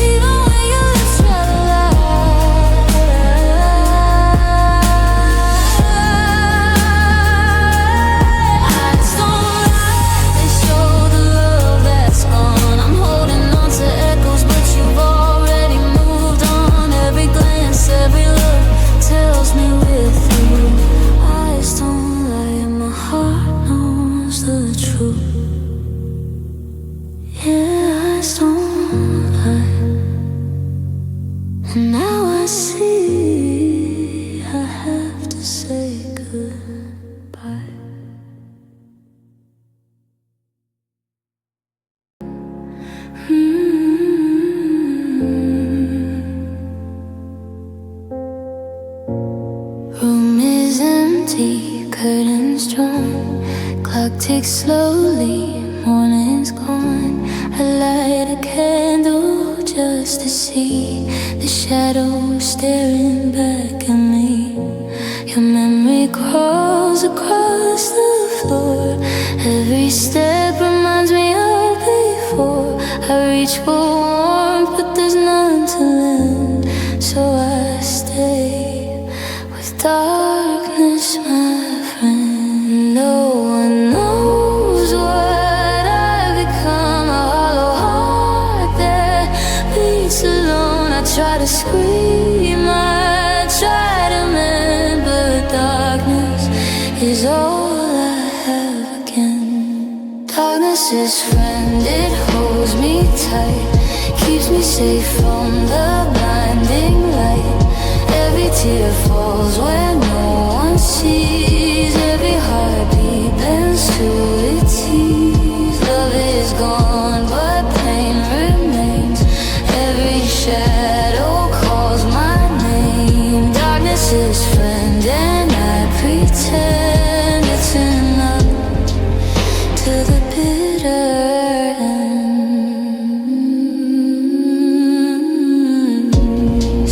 Even when your lips try to lie. Eyes don't lie, they show the love that's gone. I'm holding on to echoes, but you've already moved curtains drawn, clock ticks slowly, morning's gone. I light a candle just to see the shadows staring back at me. Your memory crawls across the floor. Every step reminds me of before. I reach for warmth, but there's none to lend, so I stay with darkness, my friend. No one knows what I've become. A hollow heart that beats alone. I try to scream, I try to mend, but darkness is all I have again. Darkness is friend, it holds me tight, keeps me safe from the blinding light. Every tear falls where no one sees. Every heartbeat bends to its knees. Love is gone, but pain remains. Every shadow calls my name. Darkness is friend, and I pretend it's enough to the bitter end.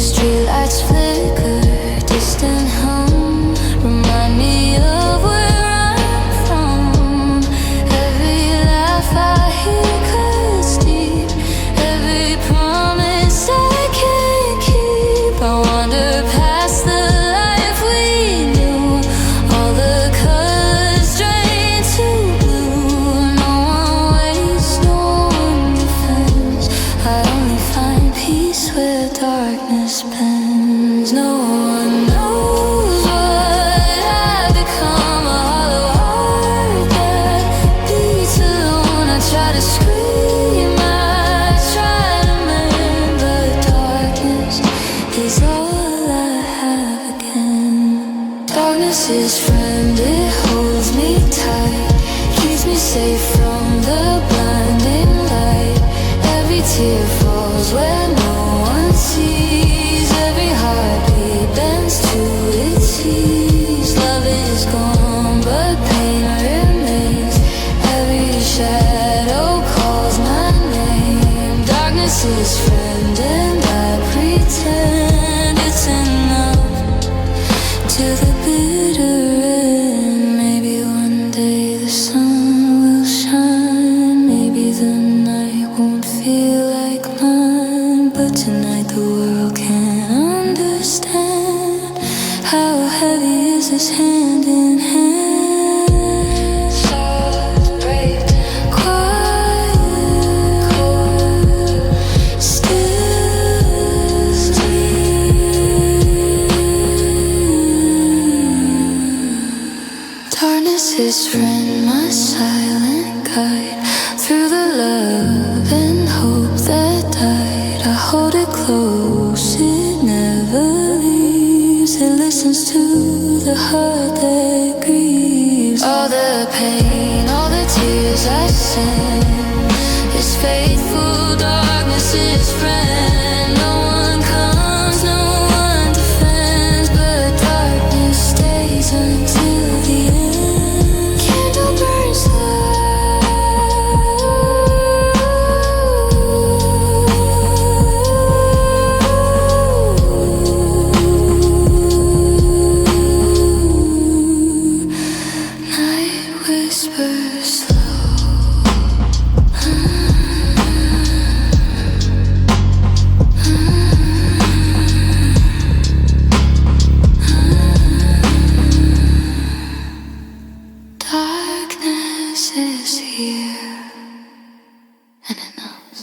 Streetlights flicker, distant hum, remind me of where I'm from. Every laugh I hear cuts deep. Every promise I can't keep. I wander past the life we knew. All the colors drain to blue. No one waits, no one defends. I only find peace where darkness bends. No one knows what I've become. A hollow heart that beats alone. I try to scream, I try to mend, but darkness is all I have again. Darkness is friend, it holds me tight, keeps me safe from the blinding light. Every tear falls where no one sees. Every heartbeat bends to its knees. Love is gone, but pain remains. Every shadow calls my name. Darkness is friend, and I pretend it's enough to the bitter end. Maybe one day the sun will shine. Maybe the night won't feel like mine. But tonight the world can't understand. How heavy is this hand in hand? Soft, brave, quiet, cold, still sleep. Darkness is friend, my silent guide. Through the love and hope that died, I hold it close, it never leaves. It listens to the heart that grieves. All the pain, all the tears I send is faithful. Darkness is friend. No one comes, no one defends, but darkness stays until the end. Candle burns low. Night whispers slow. Darkness is here, and it knows.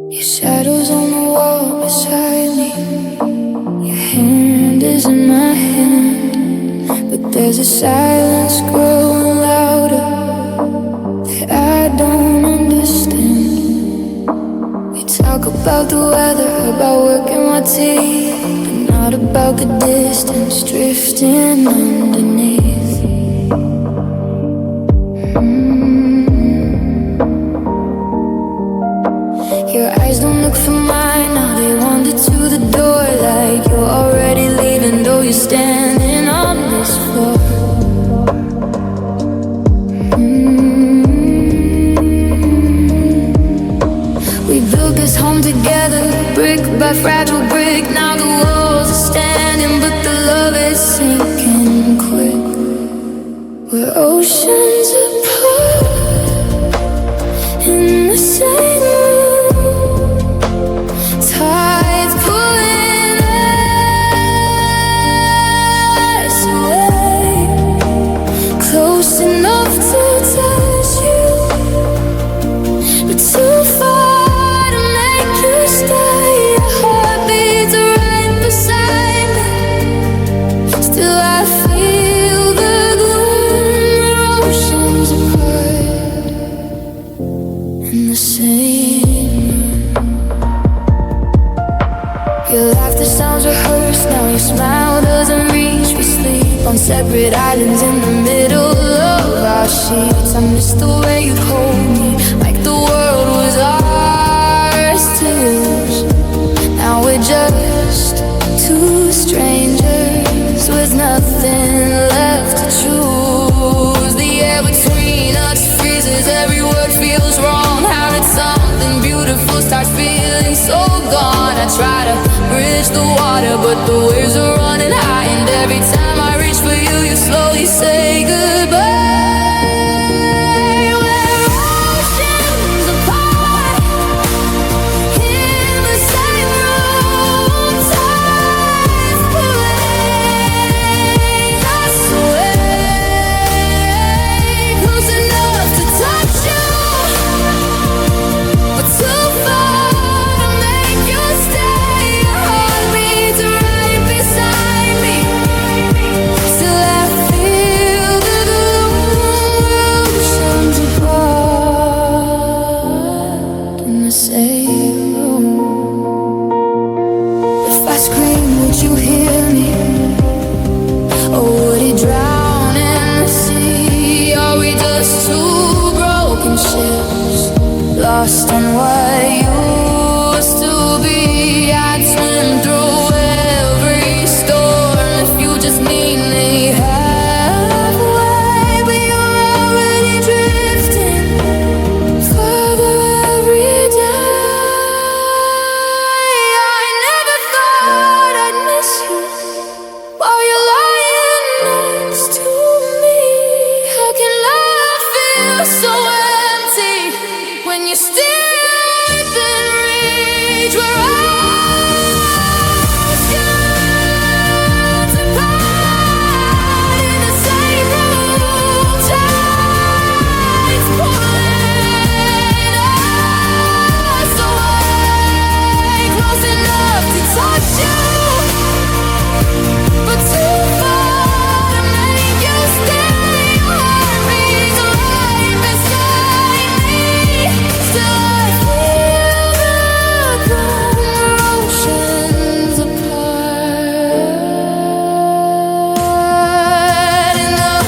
Your shadow's on the wall beside me. Your hand is in my hand, but there's a silence growing louder that I don't understand. We talk about the weather, about working my teeth, but not about the distance drifting underneath. by fragile brick. Now the walls are standing, but the love is sinking quick. We're oceans apart in the same room. Tides pulling us away, close enough to touch you, but too far to make you stay. Your heart beats right beside me. Still I feel the gloom. We're oceans apart in the same room. Your laughter sounds rehearsed. Now your smile doesn't reach. We sleep on separate islands in the middle of our sheets. I miss the way you hold me, like the world was ours to lose. Now we're just two strangers with nothing left to choose. The air between us freezes, every word feels wrong. How did something beautiful start feeling so gone? I try to bridge the water, but the waves are running high, and every time I reach for you, you slowly say goodbye. Lost in what used to be. I'd swim through every storm if you just meet me halfway. But you're already drifting further every day. I never thought I'd miss you while you're lying next to me. How can love feel so empty when you're still within reach? We're oceans apart in the same room. Tides pulling us away, close enough to touch you, but too far to make you stay. Your heart beats right beside me. Still I feel the gloom. We're oceans apart in the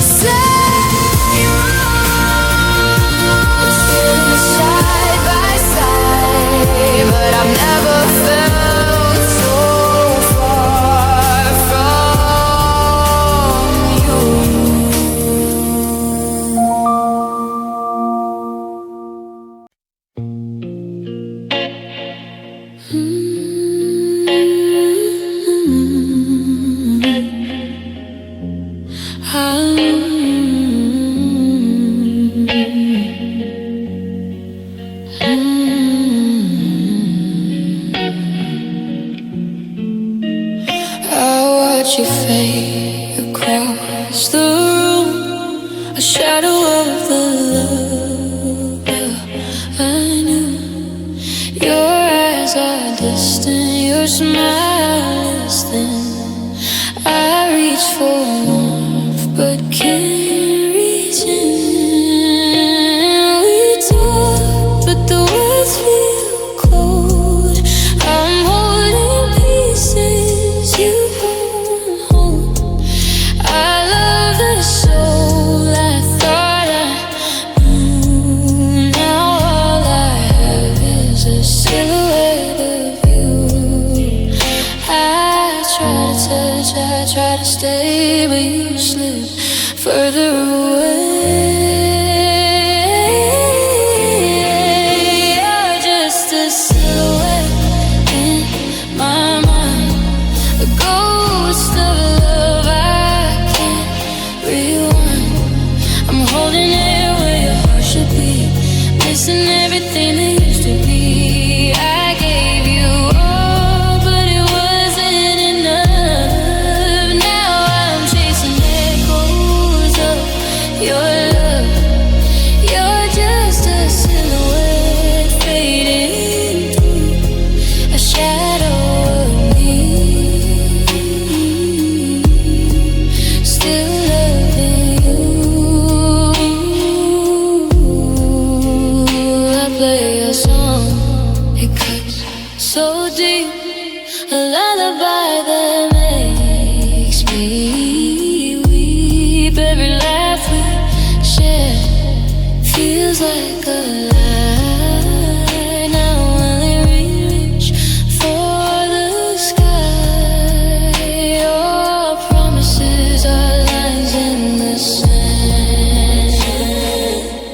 same room. Side by side, but I've never felt so far from you. I watch you fade across the room, a shadow of the love I knew. Your eyes are distant, your smile is thin. I reach for warmth, but can't reach in. We talk, but the words feel cold. I'm holding pieces you won't hold. I love the soul I thought I knew. Now all I have is a silhouette of you. I try to touch, I try to stay, but I'm holding it where your heart should be, missing everything that used to be. I gave you all, but it wasn't enough. Now I'm chasing echoes of your love. You're just a silhouette fading through a shadow of me. Still loving you. I play a song, it cuts so deep, a lullaby that makes me weep. Every laugh we share feels like a lie. Now only reach for the sky. Your promises are lines in the sand,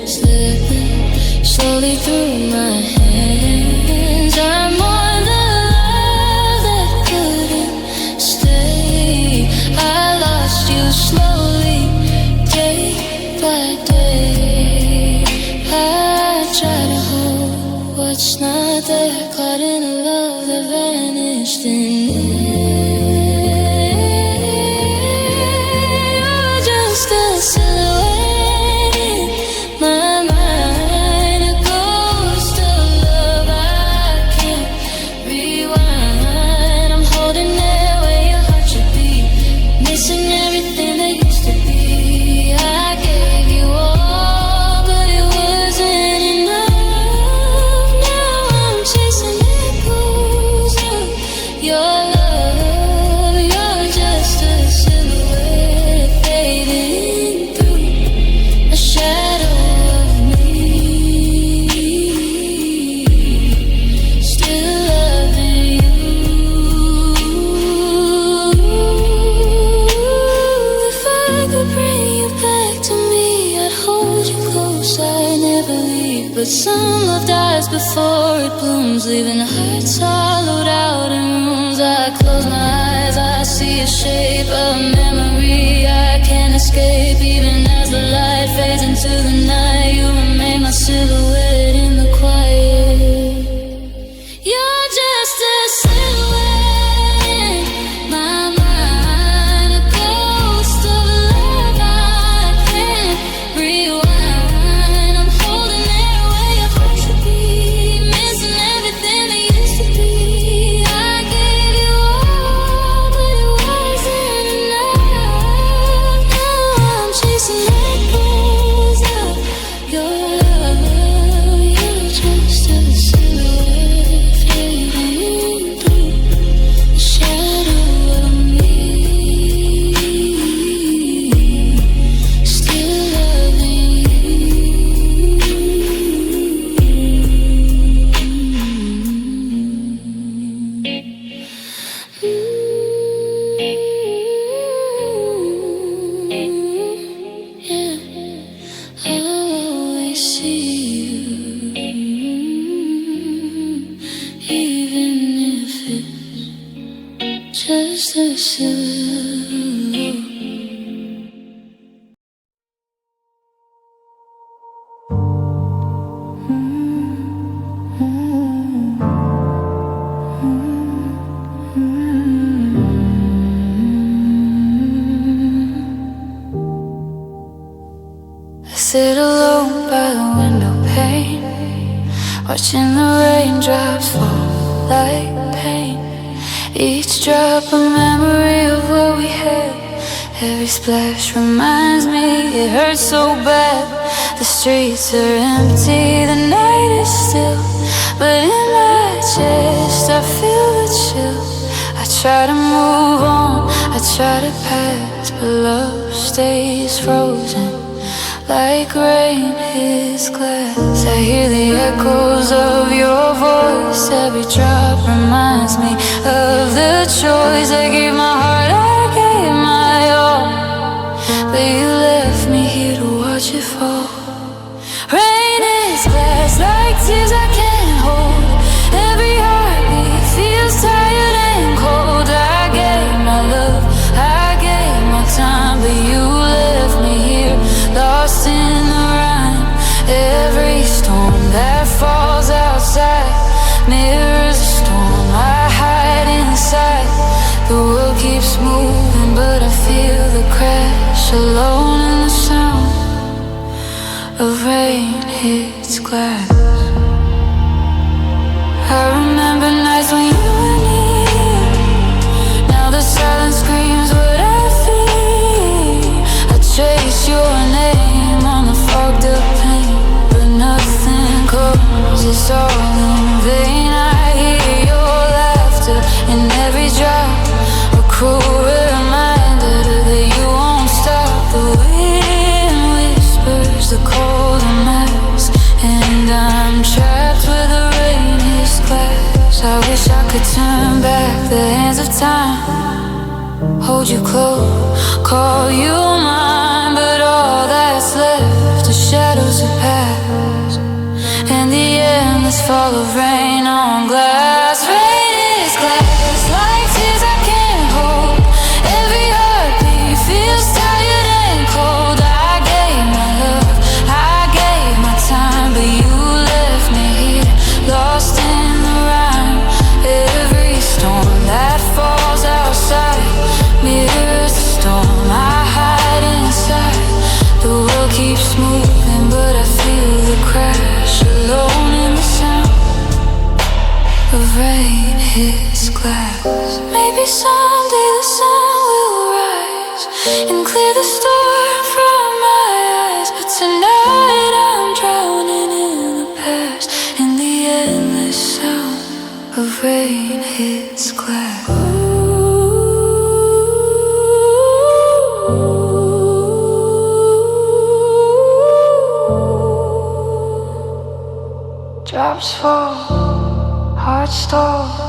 slipping slowly through my hands. I'm on the love that couldn't stay. I lost you slowly, day by day. I try to hold what's not there, caught in a love that vanished in it. You're just a silhouette in my mind, a ghost of love I can't rewind. I'm holding there where your heart should be, missing everything that used to be. I gave you all, but it wasn't enough. Now I'm chasing echoes of your love. You're just a silhouette fading through a shadow of me. Still loving you. If I could bring you back to me, I'd hold you close, I'd never leave. But some love dies before it blooms, leaving hearts hollowed out in rooms. I close my eyes, I see a shape, a memory I can't escape. Even as the light fades into the night, you remain my silhouette in the quiet. You're just a silhouette in my mind, a ghost of love I can't rewind. I'm holding it where your heart should be, missing everything that used to be. I gave you all, but it wasn't enough. Now I'm chasing echoes of your love. You're just a silhouette fading through the shadow of me. Still loving you. Yeah, I'll always see you, even if it's just a silhouette. I sit alone by the window pane, watching the raindrops fall like pain. Each drop a memory of what we had. Every splash reminds me it hurts so bad. The streets are empty, the night is still, but in my chest I feel the chill. I try to move on, I try to pass, but love stays frozen like rain hits glass. I hear the echoes of your voice. Every drop reminds me of the choice. I gave my heart, I gave my all, but you left me here to watch it fall. Rain is glass like tears I can't hold. Every heartbeat feels tired and cold. I gave my love, I gave my time, but you left me here lost in hits glass. I remember nights when you were near. Now the silence screams what I feel. I trace your name on the fogged up pain, but nothing comes, it's all in vain. I hear your laughter in every drop, a cruel reminder that you won't stop. The wind whispers the cold mass, and I'm trapped where the rain hits glass. I wish I could turn back the hands of time, hold you close, call you mine, but all that's left are shadows of past, and the endless fall of rain on glass. Rain is glass, like tears I can't hold. Every heartbeat feels tired and cold. I gave my love, I gave my time, but you left me here, lost in the rhyme. Every storm that falls outside mirrors the storm I hide inside. The world keeps moving, but I feel the crash, alone in the sound of rain hits glass. Maybe someday the sun will rise and clear the storm from my eyes, but tonight I'm drowning in the past, in the endless sound of rain hits glass. Drops fall, heart stalls.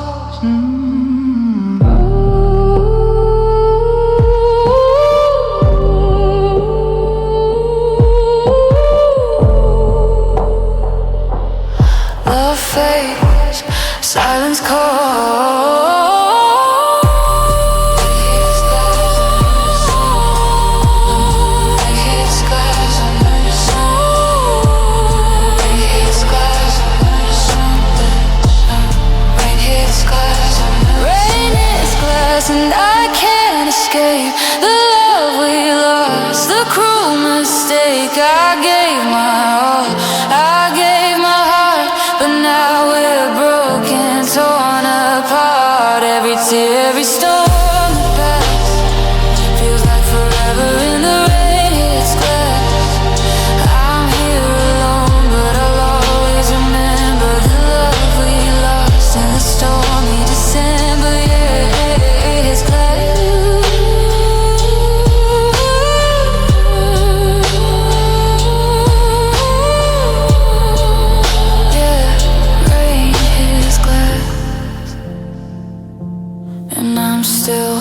Love fades, silence calls. And I can't escape the love we lost, the cruel mistake. I gave my all, I gave my heart, but now we're broken, torn apart. Every tear, every storm that passed feels like forever in the rain hits glass. I'm here alone, but I'll always remember the love we lost in the stormy December. Still